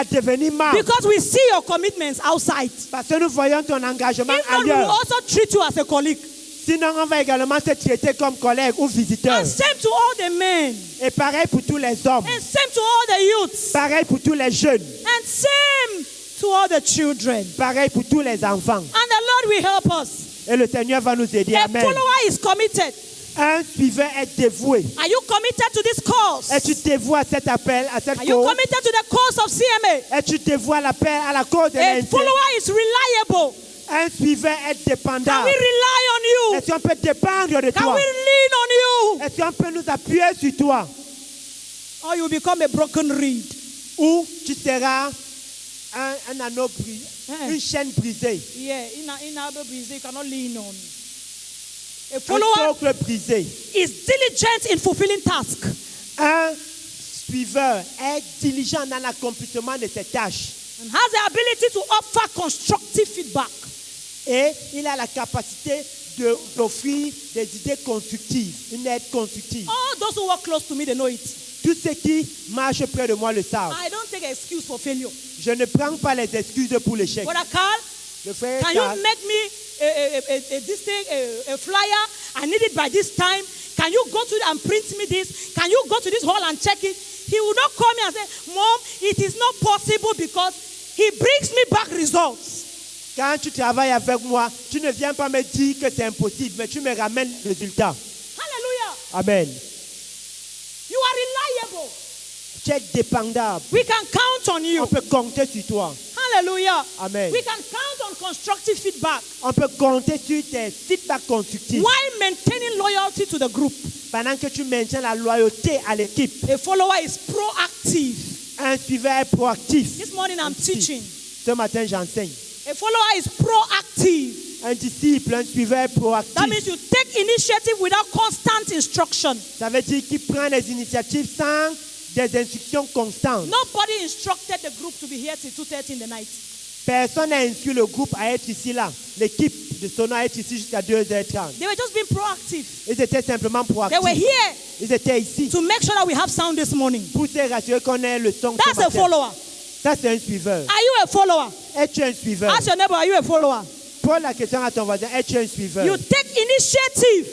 C: devenir membre.
B: because we see your commitments outside.
C: Parce que nous voyons ton engagement
B: If not, we will
C: ailleurs.
B: also treat you as a colleague.
C: Sinon, on va également te traiter comme collègue ou visiteur.
B: And same to all the men.
C: Et pareil pour tous les hommes.
B: And same to all the youths.
C: Pareil pour tous les jeunes.
B: And same to all the children.
C: Pareil pour tous les enfants.
B: And the Lord will help us.
C: Et le Seigneur va nous aider.
B: A
C: Amen.
B: follower is committed.
C: Un suiveur est dévoué.
B: Are you committed to this cause?
C: Es-tu dévoué à cet appel, à cette
B: Are you
C: cause?
B: committed to the cause of CMA?
C: Es-tu dévoué à l'appel, à la cause de
B: A
C: l'Inde?
B: follower is reliable.
C: Un suiveur est
B: Can
C: dépendant.
B: we rely on you?
C: Est-ce qu'on peut dépendre de
B: Can
C: toi?
B: we lean on you?
C: Est-ce qu'on peut nous appuyer sur toi?
B: Or you become a broken reed.
C: Ou tu seras un anneau brisé,
B: Eh.
C: une chaîne brisée.
B: Yeah, in a breeze, you cannot lean on. A
C: Un
B: follower
C: socle brisé.
B: is diligent in fulfilling tasks.
C: Un suiveur est diligent dans l'accomplissement de ses tâches.
B: And has the ability to offer constructive feedback.
C: Et il a la capacité d'offrir des idées constructives, une aide constructive.
B: All those who work close to me, they know it.
C: Tous ceux qui marchent près de moi le savent.
B: I don't take excuse for failure.
C: Je ne prends pas les excuses pour l'échec.
B: Brother Carl,
C: Le frère
B: can
C: Carl,
B: you make me a flyer? I need it by this time. Can you go to and print me this? Can you go to this hall and check it? He will not call me and say, Mom, it is not possible because he brings me back results.
C: quand tu travailles avec moi, tu ne viens pas me dire que c'est impossible, mais tu me ramènes le résultat.
B: Hallelujah.
C: Amen.
B: You are reliable.
C: Tu es dépendable.
B: We can count on you.
C: On peut compter sur toi.
B: Hallelujah.
C: Amen.
B: We can count on constructive feedback
C: On peut compter sur tes feedbacks constructifs.
B: while maintaining loyalty to the group.
C: Pendant que tu maintiens la loyauté à l'équipe.
B: A follower is proactive.
C: Un suiveur est proactif.
B: This morning I'm teaching.
C: Ce matin, j'enseigne.
B: A follower is proactive.
C: Un disciple, un suiveur est proactif.
B: That means you take initiative without constant instruction.
C: Ça veut dire qu'il prend des initiatives sans des instructions constantes.
B: Nobody instructed the group to be here till 2:30 in the night.
C: Personne n'a instruit le groupe à être ici là. L'équipe de Sono a été ici jusqu'à 2h30.
B: They were just being proactive.
C: Ils étaient simplement
B: They were
C: proactifs.
B: here
C: Ils étaient ici
B: to make sure that we have sound this morning.
C: pour se rassurer qu'on ait le son.
B: That's
C: ce
B: a
C: matin.
B: follower.
C: Ça, c'est un suiveur.
B: Are you a follower?
C: Es-tu un suiveur?
B: Ask your neighbor, are you a follower?
C: Pose la question à ton voisin. Es-tu un suiveur?
B: You take initiative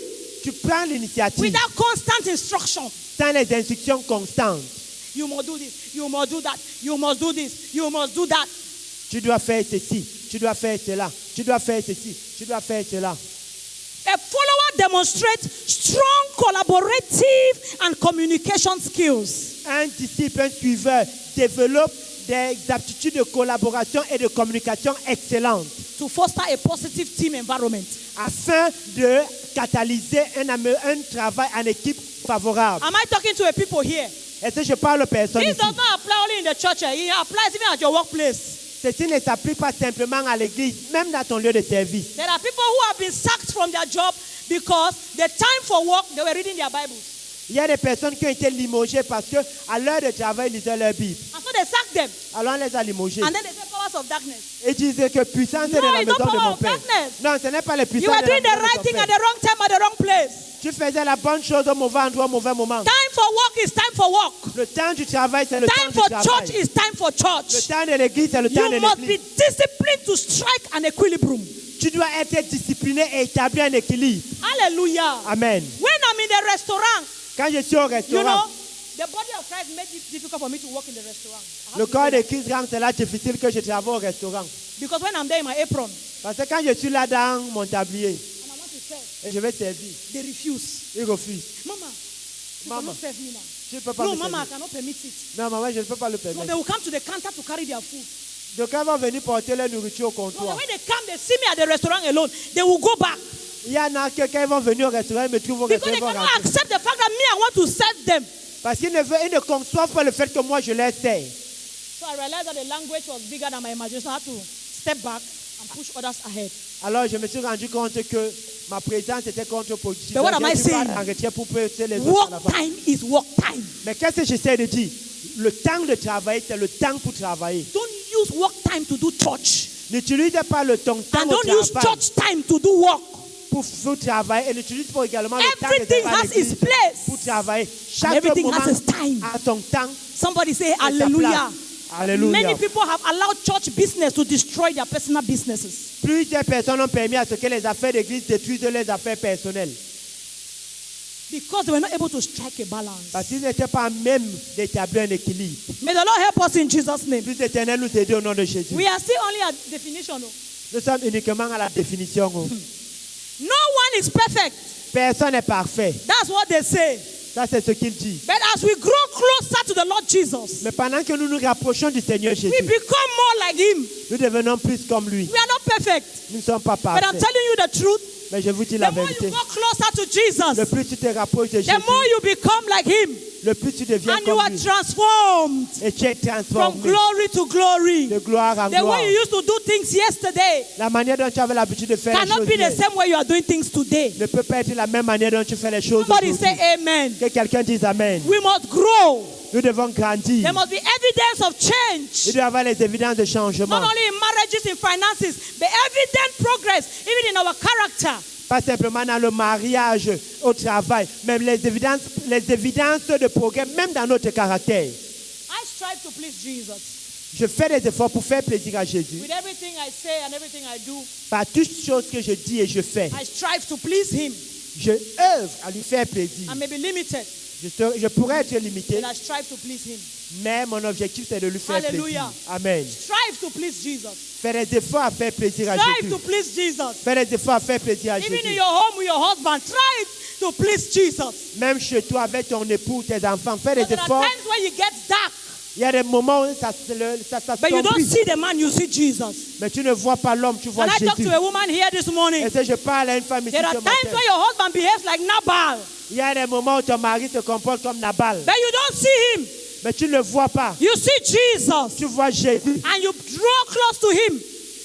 C: Tu prends l'initiative
B: without constant instruction.
C: sans les instructions constantes.
B: You must do this, you must do that, you must do this, you must do that.
C: Tu dois faire ceci, tu dois faire cela, tu dois faire ceci, tu dois faire cela.
B: A follower demonstrates strong collaborative and communication skills.
C: Un disciple, un suiveur développe des aptitudes de collaboration et de communication excellentes
B: To foster a positive team environment.
C: afin de catalyser un travail en équipe favorable.
B: Am I talking to a people here?
C: Est-ce que je parle aux personnes
B: This
C: ici?
B: does not apply only in the church, it applies even at your workplace.
C: Ceci ne s'applique pas simplement à l'église, même dans ton lieu de service.
B: There are people who have been sacked from their job because the time for work, they were reading their Bibles.
C: Il y a des personnes qui ont été limogées parce qu'à l'heure de travail, ils lisaient leur Bible.
B: And so they sacked them.
C: Alors on les a limogés.
B: And then they say powers of darkness.
C: Et disaient que puissance est
B: No,
C: de la
B: it's not
C: maison de
B: power
C: mon
B: of
C: père.
B: darkness.
C: Non, ce n'est pas les
B: You
C: puissances
B: were
C: de la
B: doing the
C: maison de
B: right
C: ton
B: thing
C: père.
B: at the wrong time at the wrong place.
C: Tu faisais la bonne chose au mauvais endroit, au mauvais moment.
B: Time for work is time for work.
C: Le temps du travail, c'est le
B: Time
C: temps
B: for
C: du
B: church
C: travail.
B: is time for
C: Le
B: church.
C: temps de l'église, c'est le temps de
B: You must be
C: l'église.
B: disciplined to strike an equilibrium.
C: Tu dois être discipliné et établir un équilibre.
B: Hallelujah.
C: Amen.
B: When I'm in the restaurant,
C: Quand je suis au
B: you
C: restaurant,
B: know, the body of Christ made it difficult for me to work in the restaurant. I have
C: le
B: to
C: corps
B: say
C: de
B: that.
C: Christ rend cela difficile que je travaille au restaurant.
B: Because when I'm there in my apron
C: Parce que quand je suis là dans mon tablier
B: and I want to serve,
C: et je vais servir,
B: they refuse.
C: ils refusent.
B: Mama, you
C: Mama.
B: cannot serve me now.
C: Je ne peux pas
B: No,
C: me
B: Mama, I
C: servir.
B: cannot permit it.
C: Non, maman, je ne peux pas le
B: So they
C: permettre.
B: will come to the counter to carry their food.
C: Donc, quand ils vont venir porter leur nourriture au
B: So
C: comptoir,
B: when they come, they see me at the restaurant alone. They will go back.
C: il y en a que quand ils vont venir au restaurant, ils me trouvent au
B: Because
C: restaurant.
B: they
C: ils vont
B: cannot
C: rentrer.
B: accept the fact that me, I want to serve them.
C: Parce qu'ils ne conçoivent pas le fait que moi, je les sers.
B: So I realized that the language was bigger than my imagination. I had to step back and push others ahead.
C: Alors, je me suis rendu compte que ma présence était contre-productive.
B: But what am I
C: Je suis pas
B: saying?
C: en retrait pour pousser les autres à la
B: Work
C: fin.
B: time is work time.
C: Mais qu'est-ce que j'essaie de dire? Le temps de travail, c'est le temps pour travailler.
B: Don't use work time to do church.
C: N'utilise pas ton temps
B: And
C: au
B: don't use
C: travail
B: church time to do work.
C: pour travailler et n'utilise pas également le temps de
B: Everything
C: travail à
B: has its
C: l'église
B: place.
C: pour travailler.
B: And
C: Chaque
B: everything
C: moment
B: has its time.
C: a son temps.
B: Somebody say
C: sa
B: hallelujah.
C: place. Alléluia.
B: Many people have allowed church business to destroy their personal businesses.
C: Plusieurs personnes ont permis à ce que les affaires d'église détruisent leurs affaires personnelles.
B: Because they were not able to strike a balance.
C: Parce qu'ils n'étaient pas même d'établir un équilibre.
B: May the Lord help us in Jesus' name.
C: Plus éternel nous aider au nom de Jésus.
B: We are still only at definition. Oh.
C: Nous sommes uniquement à la définition. Oh.
B: No one is perfect.
C: Personne n'est parfait.
B: That's what they say.
C: Ça, c'est ce qu'il dit.
B: But as we grow closer to the Lord Jesus,
C: Mais pendant que nous nous rapprochons du Seigneur Jésus,
B: we become more like Him.
C: nous devenons plus comme lui.
B: We are not perfect.
C: Nous ne sommes pas
B: But I'm
C: parfaits.
B: telling you the truth.
C: Mais je vous dis
B: The
C: la
B: more you
C: vérité.
B: go closer to
C: Le
B: Jesus,
C: plus tu te rapproches de
B: the
C: Jésus,
B: more you become like Him.
C: le plus tu deviens
B: And you
C: comme
B: are
C: lui.
B: transformed
C: Et tu es
B: from
C: transformé
B: glory to glory.
C: de gloire en
B: The
C: gloire.
B: way you used to do things yesterday
C: La manière dont tu avais l'habitude de faire les
B: cannot
C: choses
B: be the
C: hier
B: same way you are doing things today.
C: ne peut pas être la même manière dont tu fais les choses
B: Somebody
C: aujourd'hui.
B: say amen.
C: Que quelqu'un dise Amen.
B: We must grow.
C: Nous devons grandir.
B: There must be evidence of
C: Il
B: change.
C: doit y avoir les évidences de changement.
B: Not only in marriages, in finances, but evident progress, even in our character.
C: Pas simplement dans le mariage, au travail, même les évidences de progrès, même dans notre caractère.
B: I strive to please Jesus.
C: Je fais des efforts pour faire plaisir à Jésus.
B: With everything I say and everything I do,
C: Par toutes choses que je dis et je fais,
B: I strive to please Him.
C: je œuvre à lui faire plaisir.
B: I may be limited,
C: Je pourrais être limité,
B: but I strive to please Him.
C: mais mon objectif c'est de lui faire
B: Hallelujah.
C: plaisir. Amen.
B: Strive to please Jesus.
C: Fais des efforts à faire plaisir à
B: Strive
C: Jésus.
B: to please Jesus.
C: Fais des efforts à faire plaisir à
B: Even in
C: Jésus.
B: your home with your husband, try to please Jesus.
C: Même chez toi avec ton époux, tes enfants, fais
B: But
C: des
B: there are
C: efforts.
B: times when it gets dark,
C: Il y a des moments où ça
B: but you don't
C: s'assombrit.
B: see the man, you see Jesus.
C: Mais tu ne vois pas l'homme, tu vois
B: And I talk
C: Jésus.
B: to a woman here this morning.
C: Et si je parle à une femme ici
B: There are
C: ce
B: times
C: matin,
B: when your husband behaves like Nabal,
C: il y a des moments où ton mari se comporte comme Nabal.
B: but you don't see him.
C: Mais tu ne le vois pas.
B: You see Jesus,
C: Tu vois Jésus
B: and you draw close to him,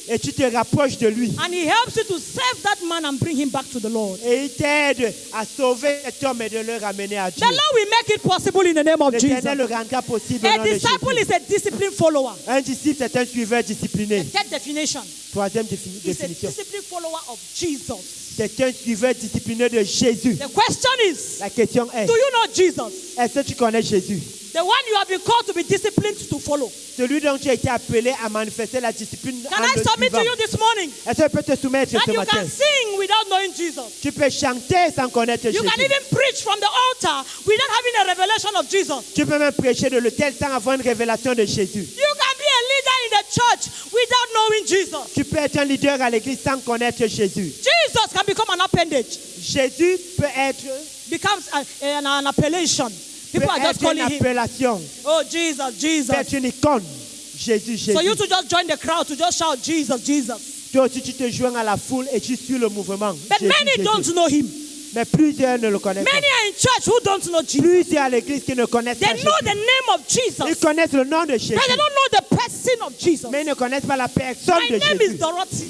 C: et tu te rapproches de lui.
B: and he helps you to save that man and bring him back to the Lord.
C: Et il t'aide à sauver cet homme et de le ramener à
B: The
C: Dieu.
B: Lord will make it possible in the name of
C: L'Éternel le
B: Jesus.
C: rendra possible au
B: A
C: nom de
B: disciple
C: Jésus.
B: is a disciplined follower.
C: Un disciple, c'est un suiveur discipliné.
B: The third definition
C: Troisième
B: is a
C: définition.
B: disciplined follower of Jesus.
C: C'est un suiveur discipliné de Jésus.
B: The question is,
C: La question est,
B: do you know Jesus?
C: est-ce que tu connais Jésus?
B: The one you have been called to be disciplined to follow.
C: Celui dont tu as été appelé à manifester la discipline
B: Can
C: en
B: I
C: le
B: submit to
C: suivant.
B: you this morning
C: Est-ce que je peux te soumettre
B: that
C: ce
B: you
C: matin?
B: can sing without knowing Jesus?
C: Tu peux chanter sans connaître
B: You
C: Jésus.
B: can even preach from the altar without having a revelation of Jesus.
C: Tu peux même prêcher de l'autel sans avoir une révélation de Jésus.
B: You can be a leader in the church without knowing Jesus.
C: Tu peux être un leader à l'église sans connaître Jésus.
B: Jesus can become an appendage,
C: Jésus peut être,
B: becomes an appellation. People are just
C: une
B: calling him,
C: appellation,
B: oh, Jesus, Jesus.
C: peut être une icône. Jésus, Jésus.
B: So you to just join the crowd to just shout, Jesus, Jesus.
C: Toi aussi, tu te joins à la foule et tu suis le mouvement.
B: But
C: Jésus,
B: many
C: Jésus.
B: don't know him.
C: Mais plusieurs ne le connaissent
B: Many
C: pas.
B: are in church who don't know Jesus.
C: Plusieurs à l'église qui ne connaissent
B: They
C: pas
B: know the
C: Jésus.
B: name of
C: Ils
B: Jesus,
C: connaissent le nom de Jésus,
B: but they don't know the person of Jesus.
C: mais ils ne connaissent pas la personne
B: My
C: de
B: name is
C: Jésus.
B: Dorothy.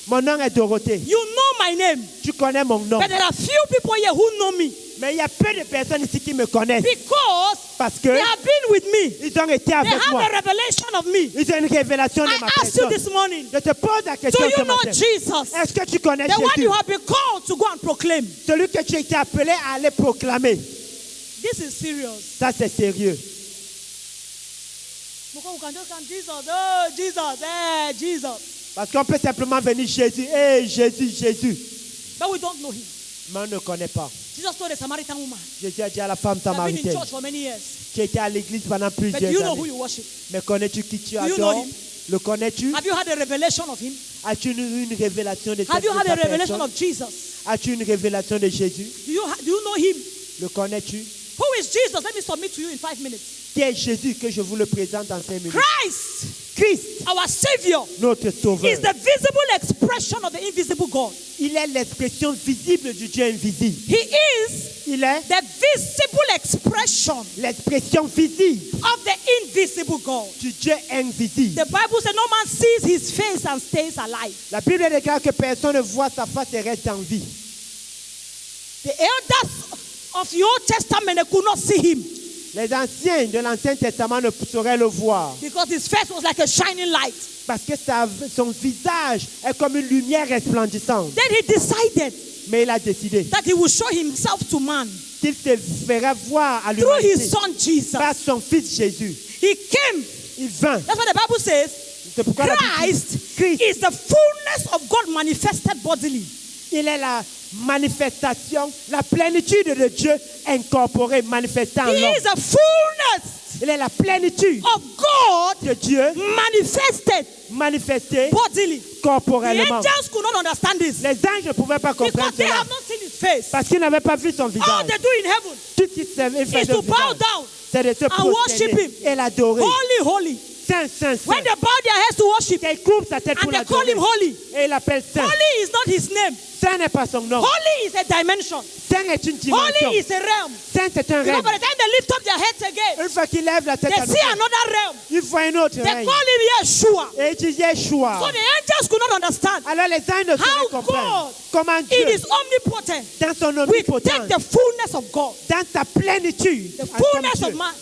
C: Mon nom est Dorothée.
B: You know my name,
C: Tu connais mon nom.
B: but there are few people here who know me
C: Mais il y a peu de personnes ici qui me connaissent
B: because
C: parce que
B: they have been with me.
C: ils ont été
B: They
C: avec
B: have
C: moi.
B: a revelation of me.
C: Ils ont une révélation de
B: I
C: ma
B: asked you
C: personne.
B: this morning,
C: Je te pose la
B: do
C: question
B: you
C: ce
B: know
C: matin.
B: Jesus?
C: Est-ce que tu connais
B: The one
C: Jésus?
B: you have been called to go and proclaim.
C: Celui que tu as été appelé à aller proclamer.
B: This is serious.
C: Ça, c'est sérieux.
B: Because we can just come, Jesus, oh, Jesus, eh, Jesus.
C: Parce qu'on peut simplement venir Jésus. Hey, Jésus, Jésus.
B: But we don't know him.
C: Mais on ne connaît pas.
B: Jesus told the Samaritan woman,
C: Jésus a dit à la femme
B: you have been in
C: samaritaine.
B: church for many years,
C: Tu as été à l'église pendant
B: but do
C: plusieurs
B: you know who
C: années.
B: you worship?
C: Mais connais-tu qui tu
B: Do you know
C: adores?
B: him?
C: Le connais-tu?
B: Have you had a revelation of him?
C: As-tu eu une révélation de
B: Have you had
C: sa
B: a revelation
C: personne?
B: of Jesus?
C: As-tu une révélation de Jésus?
B: Do you know him?
C: Le connais-tu?
B: Who is Jesus? Let me submit to you in 5 minutes.
C: Qui est Jésus que je vous le présente en 5 minutes?
B: Christ,
C: Christ,
B: our Savior,
C: notre Sauveur.
B: is the visible expression of the invisible God.
C: Il est l'expression visible du Dieu invisible.
B: He is
C: Il est
B: the visible expression
C: l'expression visible
B: of the invisible God.
C: du Dieu invisible.
B: The Bible says no man sees his face and stays alive.
C: La Bible déclare que personne ne voit sa face et reste en vie.
B: The elders of the Old Testament, they could not see him
C: Les anciens de l'Ancien Testament ne sauraient le voir
B: because his face was like a shining light.
C: parce que son visage est comme une lumière resplendissante.
B: Then he decided
C: Mais il a décidé
B: that he would show himself to man
C: qu'il se ferait voir à
B: through his
C: l'humanité
B: son Jesus.
C: par son fils Jésus.
B: He came.
C: Il vint.
B: That's what the Bible says.
C: C'est pourquoi la Bible dit,
B: Christ
C: Christ,
B: is the fullness of God manifested bodily.
C: il est la manifestation, la plénitude de Dieu incorporée, manifestée en
B: He
C: l'homme.
B: is the fullness
C: Il est la plénitude
B: of God
C: de Dieu
B: manifested
C: manifestée
B: bodily. The
C: corporellement.
B: angels could not understand this
C: Les anges ne pouvaient pas
B: because
C: comprendre
B: they
C: cela
B: have not seen his face.
C: parce qu'ils n'avaient pas vu son
B: All
C: visage.
B: they do in heaven
C: Tout ce qu'ils
B: is to bow down
C: c'est de se
B: and worship
C: prosterner
B: him.
C: et l'adorer.
B: Holy, holy,
C: saint, saint,
B: When
C: saint.
B: they bow their heads to worship
C: Il coupe sa tête
B: and
C: pour
B: they call him
C: l'adorer.
B: holy,
C: Et il l'appelle saint.
B: holy is not his name.
C: Saint n'est pas son nom.
B: Holy is a dimension.
C: Saint est une dimension.
B: Holy is a realm.
C: Saint est un
B: You know,
C: règne.
B: by the time they lift up their heads again,
C: Une fois qu'il lève la tête
B: they
C: à
B: see
C: nouveau,
B: another realm.
C: il voit un autre
B: They
C: règne.
B: call him Yeshua.
C: Et il dit Yeshua.
B: So the angels could not understand.
C: Alors les anges ne
B: How
C: sauraient comprendre
B: God,
C: comment
B: in
C: Dieu,
B: his omnipotent,
C: dans son
B: we
C: omnipotence,
B: take the fullness of God,
C: dans sa plénitude,
B: the
C: en tant
B: fullness
C: que
B: of
C: Dieu,
B: man,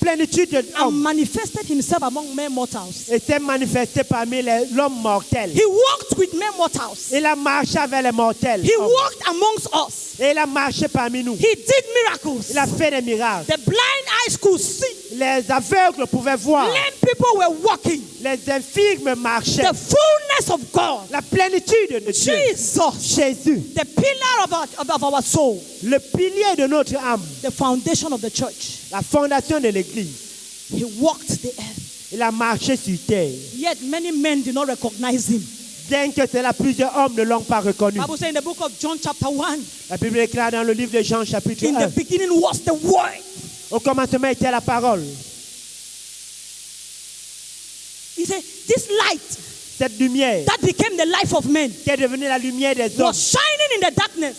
C: plénitude de
B: and
C: l'homme,
B: manifested himself among men mortals.
C: et s'est manifesté parmi l'homme mortel.
B: He walked with men mortals.
C: Il a marché avec les mortels.
B: He
C: hommes.
B: walked amongst us.
C: Et il a marché parmi nous.
B: He did miracles.
C: Il a fait des miracles.
B: The blind eyes could see.
C: Les aveugles pouvaient voir.
B: Lame people were walking.
C: Les infirmes marchaient.
B: The fullness of God.
C: La plénitude de Dieu.
B: Jesus,
C: Jésus,
B: the pillar of our soul,
C: le pilier de notre âme,
B: the foundation of the church.
C: la fondation de l'Église.
B: He walked the earth.
C: Il a marché sur terre.
B: Yet many men did not recognize him.
C: Bien que cela, plusieurs hommes ne l'ont pas reconnu.
B: Bible says in the book of John chapter 1,
C: La Bible déclare dans le livre de Jean chapitre
B: in
C: 1.
B: the beginning was the word.
C: Au commencement était la parole.
B: He said, this light
C: Cette lumière
B: that became the life of men
C: qui est devenue la lumière des hommes
B: was shining in the darkness.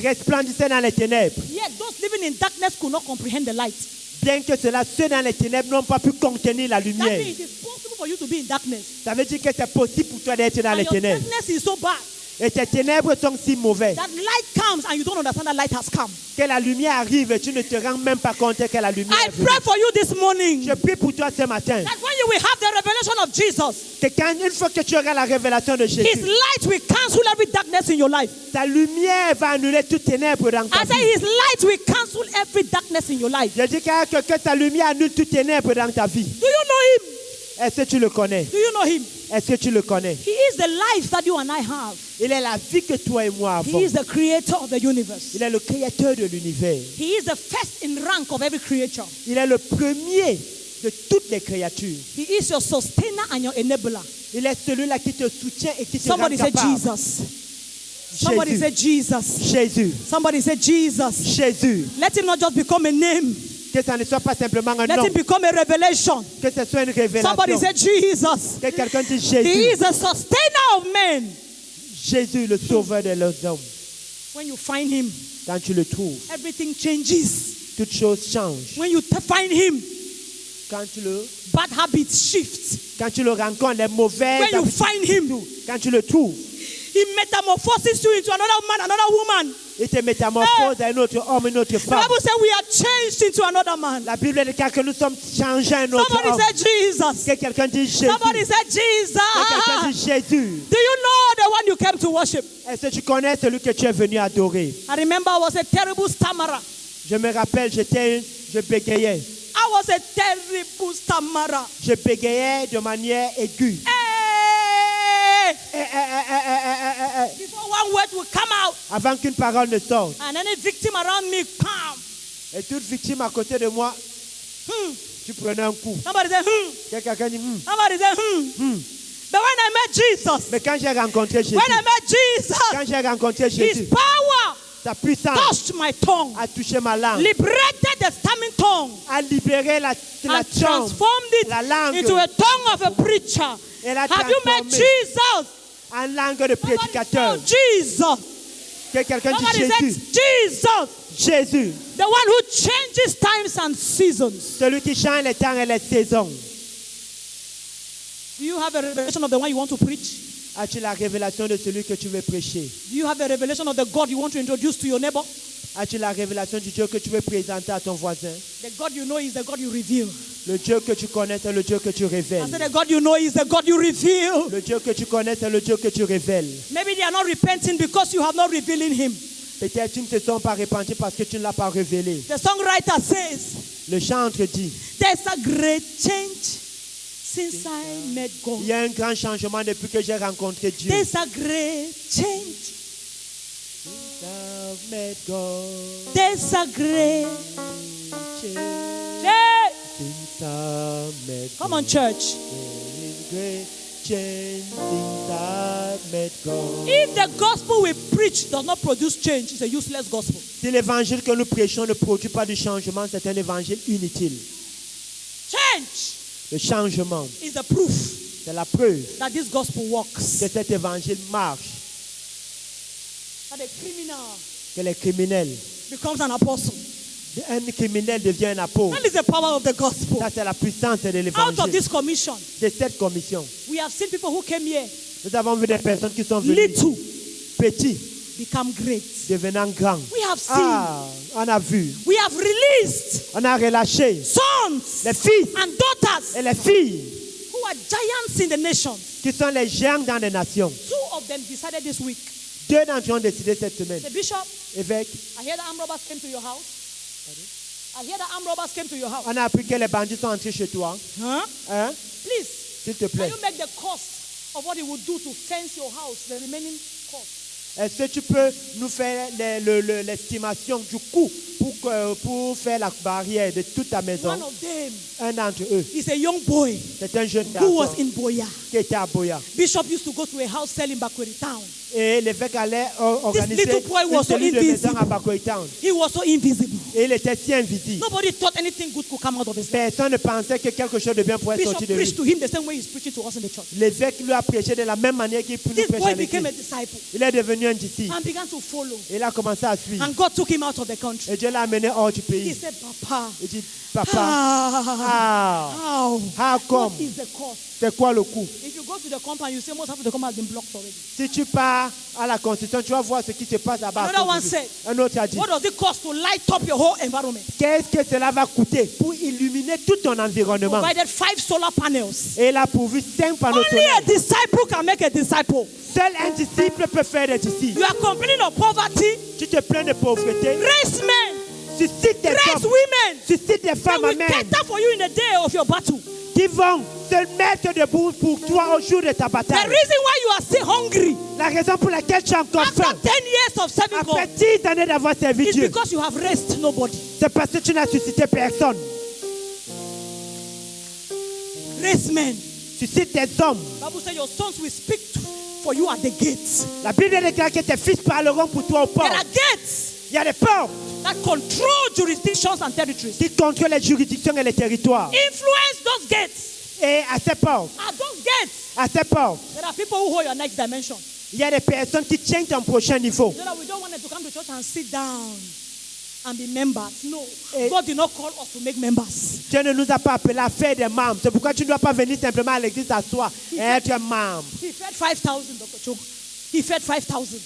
C: resplendissait dans les ténèbres.
B: Yet those living in darkness could not comprehend the light.
C: Bien que cela, ceux dans les ténèbres n'ont pas pu contenir la
B: That
C: lumière.
B: means it is possible for you to be in darkness.
C: Ça veut dire que c'est possible pour toi d'être dans
B: And
C: les
B: your
C: ténèbres.
B: darkness is so bad
C: Et tes ténèbres sont si mauvaises
B: that light comes and you don't understand that light has come.
C: que la lumière arrive et tu ne te rends même pas compte que la lumière
B: I
C: est venue.
B: pray for you this morning
C: Je prie pour toi ce matin
B: that when you will have the revelation of Jesus,
C: que quand, une fois que tu auras la révélation de
B: His
C: Jésus,
B: light will cancel every darkness in your life.
C: ta lumière va annuler toute ténèbres dans ta
B: I say
C: vie.
B: His light will cancel every darkness in your life.
C: Je dis que ta lumière annule toute ténèbres dans ta vie.
B: Do you know Him?
C: Est-ce que tu le connais?
B: Do you know Him?
C: Est-ce que tu le connais?
B: He is the life that you and I have.
C: Il est la vie que toi et moi avons.
B: He is the creator of the universe.
C: Il est le créateur de l'univers.
B: He is the first in rank of every creature.
C: Il est le premier de toutes les créatures.
B: He is your sustainer and your enabler.
C: Il est celui-là qui te soutient et qui te rend
B: Somebody say
C: capable.
B: Jesus. Somebody say Jesus.
C: Jésus.
B: Somebody say Jesus.
C: Jésus.
B: Let him not just become a name.
C: Que ça ne soit pas simplement un
B: Let
C: nom.
B: him become a revelation.
C: Que ce soit une révélation.
B: Somebody say Jesus.
C: Que quelqu'un dise
B: He
C: Jésus.
B: is a sustainer of men.
C: Jésus, le sauveur de leurs hommes.
B: When you find him,
C: Quand tu le trouves,
B: everything changes.
C: toutes choses changent.
B: When you find him,
C: Quand tu le,
B: bad habits shift.
C: quand tu le rencontres, les mauvaises
B: When you
C: habitudes,
B: find him,
C: quand tu le trouves,
B: he metamorphoses you into another man, another woman.
C: il te métamorphose à un autre homme, une autre
B: The
C: femme.
B: Bible says we are changed into another man.
C: La Bible déclare que nous sommes changés à un autre
B: Somebody
C: homme.
B: say Jesus.
C: Que quelqu'un dise Jésus.
B: Somebody say
C: Que quelqu'un
B: Jesus.
C: dise Jésus.
B: Do you know the one you came to worship?
C: Est-ce que tu connais celui que tu es venu adorer?
B: I remember I was a terrible stammerer.
C: Je me rappelle, je bégayais.
B: I was a terrible stammerer.
C: Je bégayais de manière aiguë.
B: Hey! Before one word will come out,
C: Avant qu'une parole ne sorte.
B: and any victim around me, come.
C: Et toute victime à côté de moi, tu prenais un coup.
B: Somebody say,
C: Que quelqu'un dit,
B: Somebody say, But when I met Jesus,
C: Mais quand j'ai rencontré Jésus,
B: when I met Jesus,
C: quand j'ai rencontré
B: His
C: Jésus,
B: power
C: sa puissance
B: touched my tongue,
C: a touché ma langue,
B: liberated the stammering tongue,
C: a libéré la
B: and
C: tongue.
B: transformed it
C: la langue.
B: into a tongue of a preacher.
C: Elle a
B: Have you met
C: transformé
B: Jesus?
C: en langue de
B: Somebody
C: prédicateur.
B: shout Jesus.
C: Que quelqu'un dit
B: Somebody
C: Jésus.
B: said Jesus.
C: Jésus,
B: The one who changes times and seasons.
C: celui qui change les temps et les saisons.
B: Do you have a revelation of the one you want to preach?
C: As-tu la révélation de celui que tu veux prêcher?
B: Do you have a revelation of the God you want to introduce to your neighbor?
C: As-tu la révélation du Dieu que tu veux présenter à ton voisin?
B: The God you know is the God you reveal.
C: Le Dieu que tu connais, c'est le Dieu que tu
B: I
C: révèles.
B: said the God you know is the God you reveal.
C: Le Dieu que tu connais, c'est le Dieu que tu révèles.
B: Maybe they are not repenting because you have not revealed in him.
C: Peut-être qu'ils ne se sont pas repentis parce que tu ne l'as pas révélé.
B: The songwriter says,
C: Le chantre dit,
B: there's a great change since I met God.
C: il y a un grand changement depuis que j'ai rencontré Dieu.
B: There's a great change.
C: I've met God.
B: There's a great
C: Change.
B: change.
C: Since I met
B: Come
C: God.
B: on, church.
C: There is great change since I met God.
B: If the gospel we preach does not produce change, it's a useless gospel.
C: Si l'évangile que nous prêchons ne produit pas de changement, c'est un évangile inutile.
B: Change.
C: Le changement,
B: is the proof
C: c'est la preuve
B: that this gospel works.
C: que cet évangile marche,
B: That a criminal
C: que les criminels,
B: becomes an apostle.
C: un criminel devient un apôtre.
B: That is the power of the gospel.
C: Ça, c'est la puissance de
B: Out of
C: l'évangile.
B: this commission,
C: De cette commission,
B: we have seen people who came here
C: nous avons vu des personnes qui sont venues
B: little
C: petits,
B: become great.
C: devenant grands.
B: We have seen,
C: On a vu,
B: we have released
C: on a relâché
B: sons
C: les fils
B: and daughters
C: et les filles
B: who are giants in the nations.
C: qui sont les géants dans les nations.
B: 2 of them decided this week.
C: 2 d'entre eux ont décidé cette semaine.
B: The bishop,
C: Évêque,
B: I hear the armed robbers came to your house. I hear the armed robbers came to your house.
C: on a appris que les bandits sont entrés chez toi.
B: Huh?
C: Hein?
B: Please,
C: S'il te
B: can
C: plaît.
B: you make the cost of what it would do to fence your house, the remaining cost?
C: Est-ce que tu peux nous faire l'estimation du coût pour faire la barrière de toute ta maison?
B: One of them
C: Un d'entre eux,
B: is a young boy
C: c'est un jeune
B: who was
C: garçon
B: in Boya.
C: qui était à Boya.
B: Bishop used to go to a house selling Bakweri town.
C: Et l'évêque allait organiser
B: little boy
C: une
B: was so
C: cellule de maison
B: invisible.
C: à Bakoy Town.
B: He was so invisible.
C: Et il était si invisible.
B: Nobody thought anything good could come out of his life.
C: Personne ne pensait que quelque chose de bien pourrait
B: Bishop
C: sortir de
B: preached
C: lui.
B: to him the same way he's preaching to us in the church.
C: L'évêque lui a prêché de la même manière qu'il peut nous
B: This
C: prêcher
B: boy
C: à
B: became a
C: l'église.
B: disciple
C: Il est devenu un disciple.
B: and began to follow.
C: Il a commencé à suivre.
B: And God took him out of the country.
C: Et Dieu l'a amené hors du
B: He
C: pays.
B: said, Papa,
C: Il dit, papa,
B: how
C: come?
B: what is the cost?
C: C'est quoi le coût?
B: If you go to the compound, you say most of the compound has been blocked already.
C: Si tu pars à la construction, tu vas voir ce qui se passe là-bas. à
B: Another
C: cause
B: one
C: de lui.
B: said,
C: Un autre a dit,
B: What does it cost to light up your whole environment?
C: qu'est-ce que cela va coûter pour illuminer tout ton environnement?
B: Provided 5 solar panels.
C: Et il a pourvu 5 panneaux
B: Only a
C: solaires.
B: disciple can make a disciple.
C: Seul un disciple peut faire des disciples.
B: You are complaining of poverty.
C: Tu te plains de pauvreté.
B: Raise men.
C: Suscite des
B: Raise
C: hommes.
B: women.
C: Suscite des
B: They
C: femmes,
B: will
C: amen,
B: cater for you in the day of your battle.
C: qui vont se mettre debout pour toi au jour de ta
B: The
C: bataille.
B: reason why you are still hungry
C: La raison pour laquelle tu as encore
B: after
C: faim,
B: 10 years of serving
C: après
B: God
C: 10 années d'avoir servi
B: is
C: Dieu,
B: because you have raised nobody.
C: c'est parce que tu n'as suscité personne.
B: Raise men.
C: Suscite des hommes.
B: Bible says your sons will speak for you at the gates.
C: La Bible déclare que tes fils parleront pour toi au port.
B: There are gates
C: Il y a des ports
B: that control jurisdictions and territories.
C: qui contrôlent les juridictions et les territoires.
B: Influence those gates.
C: Et à ces ports,
B: At those gates,
C: there
B: there are people who hold your next dimension.
C: il y a des personnes qui tiennent ton prochain niveau.
B: So that we don't want them to come to church and sit down and be members. No,
C: Eh.
B: God did not call us to make members.
C: Dieu ne nous a pas appelés à faire des membres. C'est pourquoi tu ne dois pas venir simplement à l'église s'asseoir et être un membre.
B: He fed 5,000, Dr. Chok. He fed 5,000.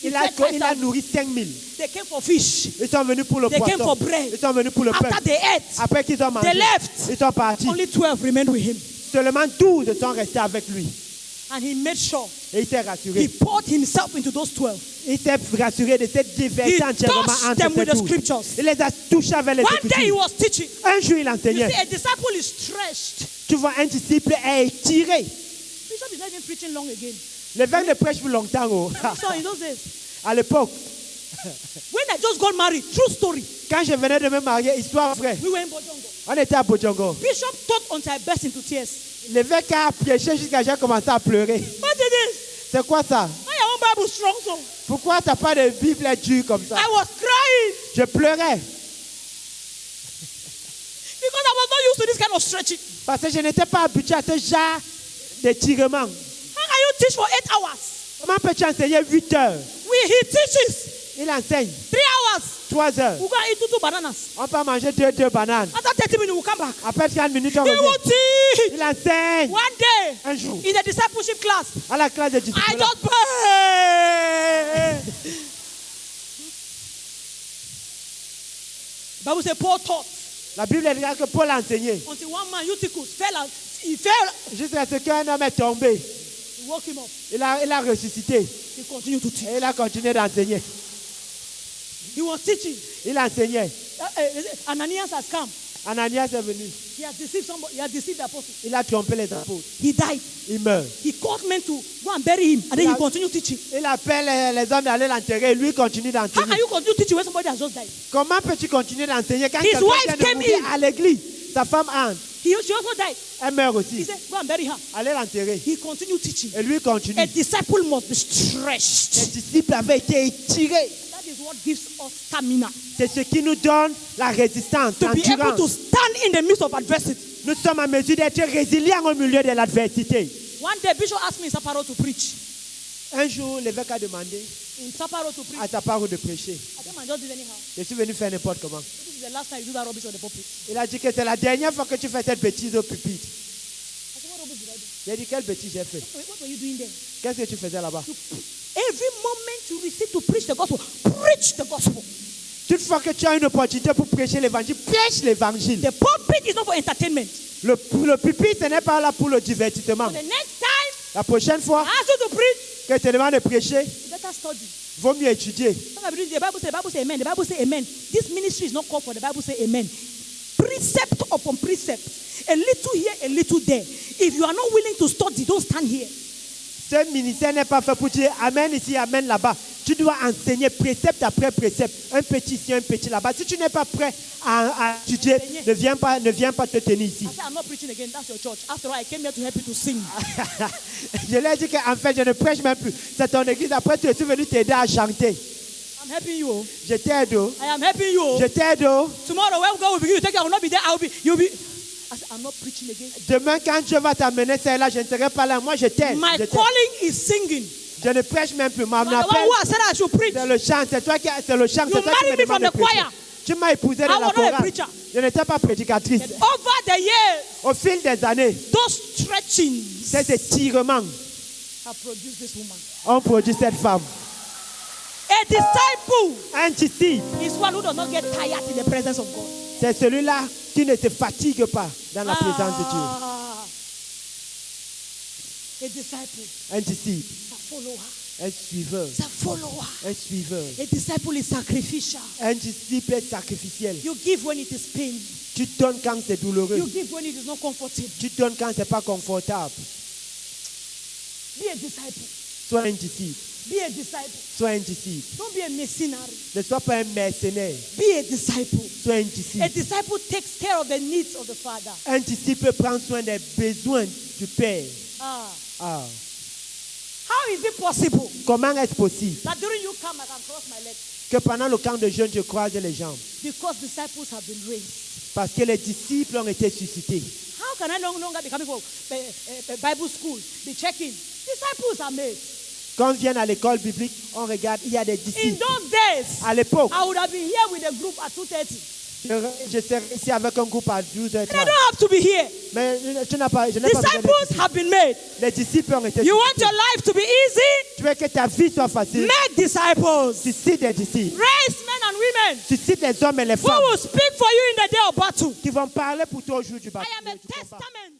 C: Il a nourri 5 000.
B: They came for fish.
C: Ils sont venus pour le
B: They came
C: poisson.
B: for bread.
C: Ils sont venus pour le pain.
B: After they ate,
C: Après qu'ils ont mangé,
B: they left.
C: ils sont partis.
B: Only 12 remained with him.
C: Seulement 12 sont restés avec lui.
B: And he made sure
C: Et il s'est
B: he
C: rassuré.
B: poured himself into those 12.
C: Il s'est rassuré de cette
B: He
C: diversité entièrement
B: touched
C: entre
B: them
C: ces
B: with the
C: 12.
B: scriptures.
C: Il les a touchés avec les
B: One day he
C: Écritures.
B: was teaching.
C: Un jour, il
B: You
C: enseignait.
B: see, a disciple is stretched.
C: Tu vois, un disciple est étiré.
B: Bishop is not even preaching long again.
C: L'évêque ne prêche plus longtemps. Oh.
B: So in those days,
C: À l'époque,
B: when I just got married, true story,
C: quand je venais de me marier, histoire vraie,
B: we were in Bojongo.
C: on était à Bojongo.
B: Bishop taught until I burst into tears.
C: L'évêque a prêché jusqu'à j'ai commencé à pleurer.
B: What is this?
C: C'est quoi ça?
B: Why your own Bible strong so?
C: Pourquoi t'as pas de Bible dure comme ça?
B: I was crying
C: Je pleurais
B: because I was not used to this kind of stretching.
C: parce que je n'étais pas habitué à ce genre d'étirement.
B: How can you teach for 8 hours?
C: Comment peux-tu enseigner 8 heures?
B: He teaches
C: Il enseigne
B: 3 hours.
C: 3 heures.
B: We go and eat 2 bananas.
C: On peut manger 2 bananes.
B: After 30 minutes, we'll come back.
C: Après 30 minutes, on
B: He
C: revient.
B: will teach.
C: Il enseigne
B: One day,
C: un jour
B: in the discipleship class,
C: à la classe de
B: I
C: disciples.
B: just prayed. Bible says Paul taught
C: La Bible dit que Paul a enseigné
B: until one man, Eutychus, fell out. He fell.
C: jusqu'à ce qu'un homme est tombé.
B: He woke him up.
C: Il a ressuscité
B: He continued to teach.
C: et il a continué d'enseigner.
B: He was teaching.
C: Il enseignait.
B: Ananias has come.
C: Ananias est venu.
B: He has deceived somebody. He has deceived the apostles.
C: Il a trompé les apôtres.
B: He died.
C: Il meurt.
B: He called men to go and bury him, and then he continued teaching.
C: Il appelle les hommes d'aller l'enterrer. Lui continue
B: How
C: d'enseigner.
B: can you continue teaching when somebody has just died?
C: Comment peux-tu continuer d'enseigner quand
B: His
C: quelqu'un
B: wife
C: vient de
B: came
C: mourir
B: in.
C: à l'église? Sa femme Anne,
B: She also died.
C: elle meurt
B: He
C: aussi.
B: said, go and bury her.
C: Allez l'enterrer.
B: He continued teaching.
C: Et lui continue.
B: A disciple must be
C: Les
B: stretched.
C: disciples avaient été étirés.
B: That is what gives us stamina
C: C'est ce qui nous donne la résistance,
B: to be able to
C: l'endurance,
B: stand in the midst of adversity.
C: Nous sommes en mesure d'être résilients au milieu de l'adversité.
B: One day, Bishop asked me in Sapporo to preach.
C: Un jour, l'évêque a demandé
B: In Sapporo to preach.
C: à Sapporo de prêcher.
B: I think I just did anyhow.
C: Je suis venu faire n'importe comment.
B: This is the last time you do that rubbish on the pulpit.
C: Il a dit que c'est la dernière fois que tu fais cette bêtise au pupitre.
B: I said, what rubbish did I do?
C: J'ai dit, quelle bêtise j'ai fait?
B: What were you doing there?
C: Qu'est-ce que tu faisais là-bas?
B: Every moment you receive to preach the gospel, preach the gospel.
C: Toute fois que tu as une opportunité pour prêcher l'évangile, prêche l'évangile.
B: The pulpit is not for entertainment.
C: Le pupitre, ce n'est pas là pour le divertissement.
B: So the next time
C: La prochaine fois
B: I ask you to preach,
C: que tu te demandes de prêcher,
B: you better study.
C: vaut mieux étudier.
B: Somebody read the Bible say amen. The Bible say amen. This ministry is not called for the Bible say amen. Precept upon precept. A little here, a little there. If you are not willing to study, don't stand here.
C: Ce ministère n'est pas fait pour dire amen ici, amen là-bas. Tu dois enseigner précepte après précepte. Un petit ici, un petit là-bas. Si tu n'es pas prêt à étudier, ne viens pas te tenir ici.
B: I said, I'm not preaching again. That's your church. After all, I came here to help you to sing.
C: Je lui ai dit qu'en fait, je ne prêche même plus. C'est ton église. Après, tu es venu t'aider à chanter.
B: I'm helping you. Oh.
C: Je t'aide. Oh.
B: I am helping you. Oh.
C: Je t'aide. Oh.
B: Tomorrow, when God will begin to take you, I will not be there. You'll be. I said, I'm not preaching again.
C: Demain, quand Dieu va t'amener, c'est là, je ne serai pas là. Moi, je t'aide.
B: My
C: Je t'aide.
B: calling is singing.
C: Je ne prêche même plus. Mon
B: I'm the one
C: appel,
B: who has said I should preach.
C: c'est le chant. C'est toi qui c'est le chant.
B: You
C: C'est toi qui
B: married me from
C: demandes
B: the
C: de prêcher.
B: choir.
C: Tu m'as épousé
B: I
C: dans la
B: was not a
C: chorale.
B: preacher.
C: Je n'étais pas prédicatrice.
B: And over the years,
C: Au fil des années,
B: those stretchings
C: ces étirements
B: have produced this woman.
C: ont produit cette femme.
B: A disciple
C: Un disciple,
B: is one who does not get tired in the presence of God.
C: c'est celui-là qui ne se fatigue pas dans la présence de Dieu.
B: A disciple
C: Un disciple,
B: is a follower.
C: un suiveur,
B: It's a follower.
C: un suiveur.
B: A disciple is sacrificial.
C: Un disciple est sacrificiel.
B: You give when it is pain.
C: Tu donnes quand c'est douloureux.
B: You give when it is not comfortable.
C: Tu donnes quand c'est pas confortable.
B: Be a disciple.
C: Sois un disciple.
B: Be a disciple.
C: Sois un disciple.
B: Don't be a mercenary.
C: Ne sois pas un mercenaire.
B: Be a disciple.
C: Sois un
B: A
C: disciple.
B: disciple takes care of the needs of the Father.
C: Un disciple prend soin des besoins du Père.
B: Ah.
C: Ah.
B: How is it possible
C: Comment est-ce possible
B: that during you come I can cross my legs?
C: que pendant le camp de jeûne, je croise les jambes?
B: Because disciples have been raised.
C: Parce que les disciples ont été suscités.
B: How can I no longer be coming for Bible school, be checking? Disciples are made.
C: Quand on vient à l'école biblique, on regarde, il y a des
B: In
C: disciples.
B: those days,
C: À l'époque,
B: I would have been here with a group at 2:30.
C: je serais ici avec un groupe à 12h30.
B: And I don't have to be here.
C: Mais je n'ai pas besoin de
B: Disciples
C: disciples.
B: have been made.
C: Les disciples ont été
B: You want
C: suscités.
B: your life to be easy?
C: Tu veux que ta vie soit facile?
B: Make disciples.
C: Suscite des disciples.
B: Raise men and women
C: Suscite les hommes et les
B: who
C: femmes
B: will speak for you in the day of battle.
C: qui vont parler pour toi au jour du
B: I
C: baptême.
B: am a testament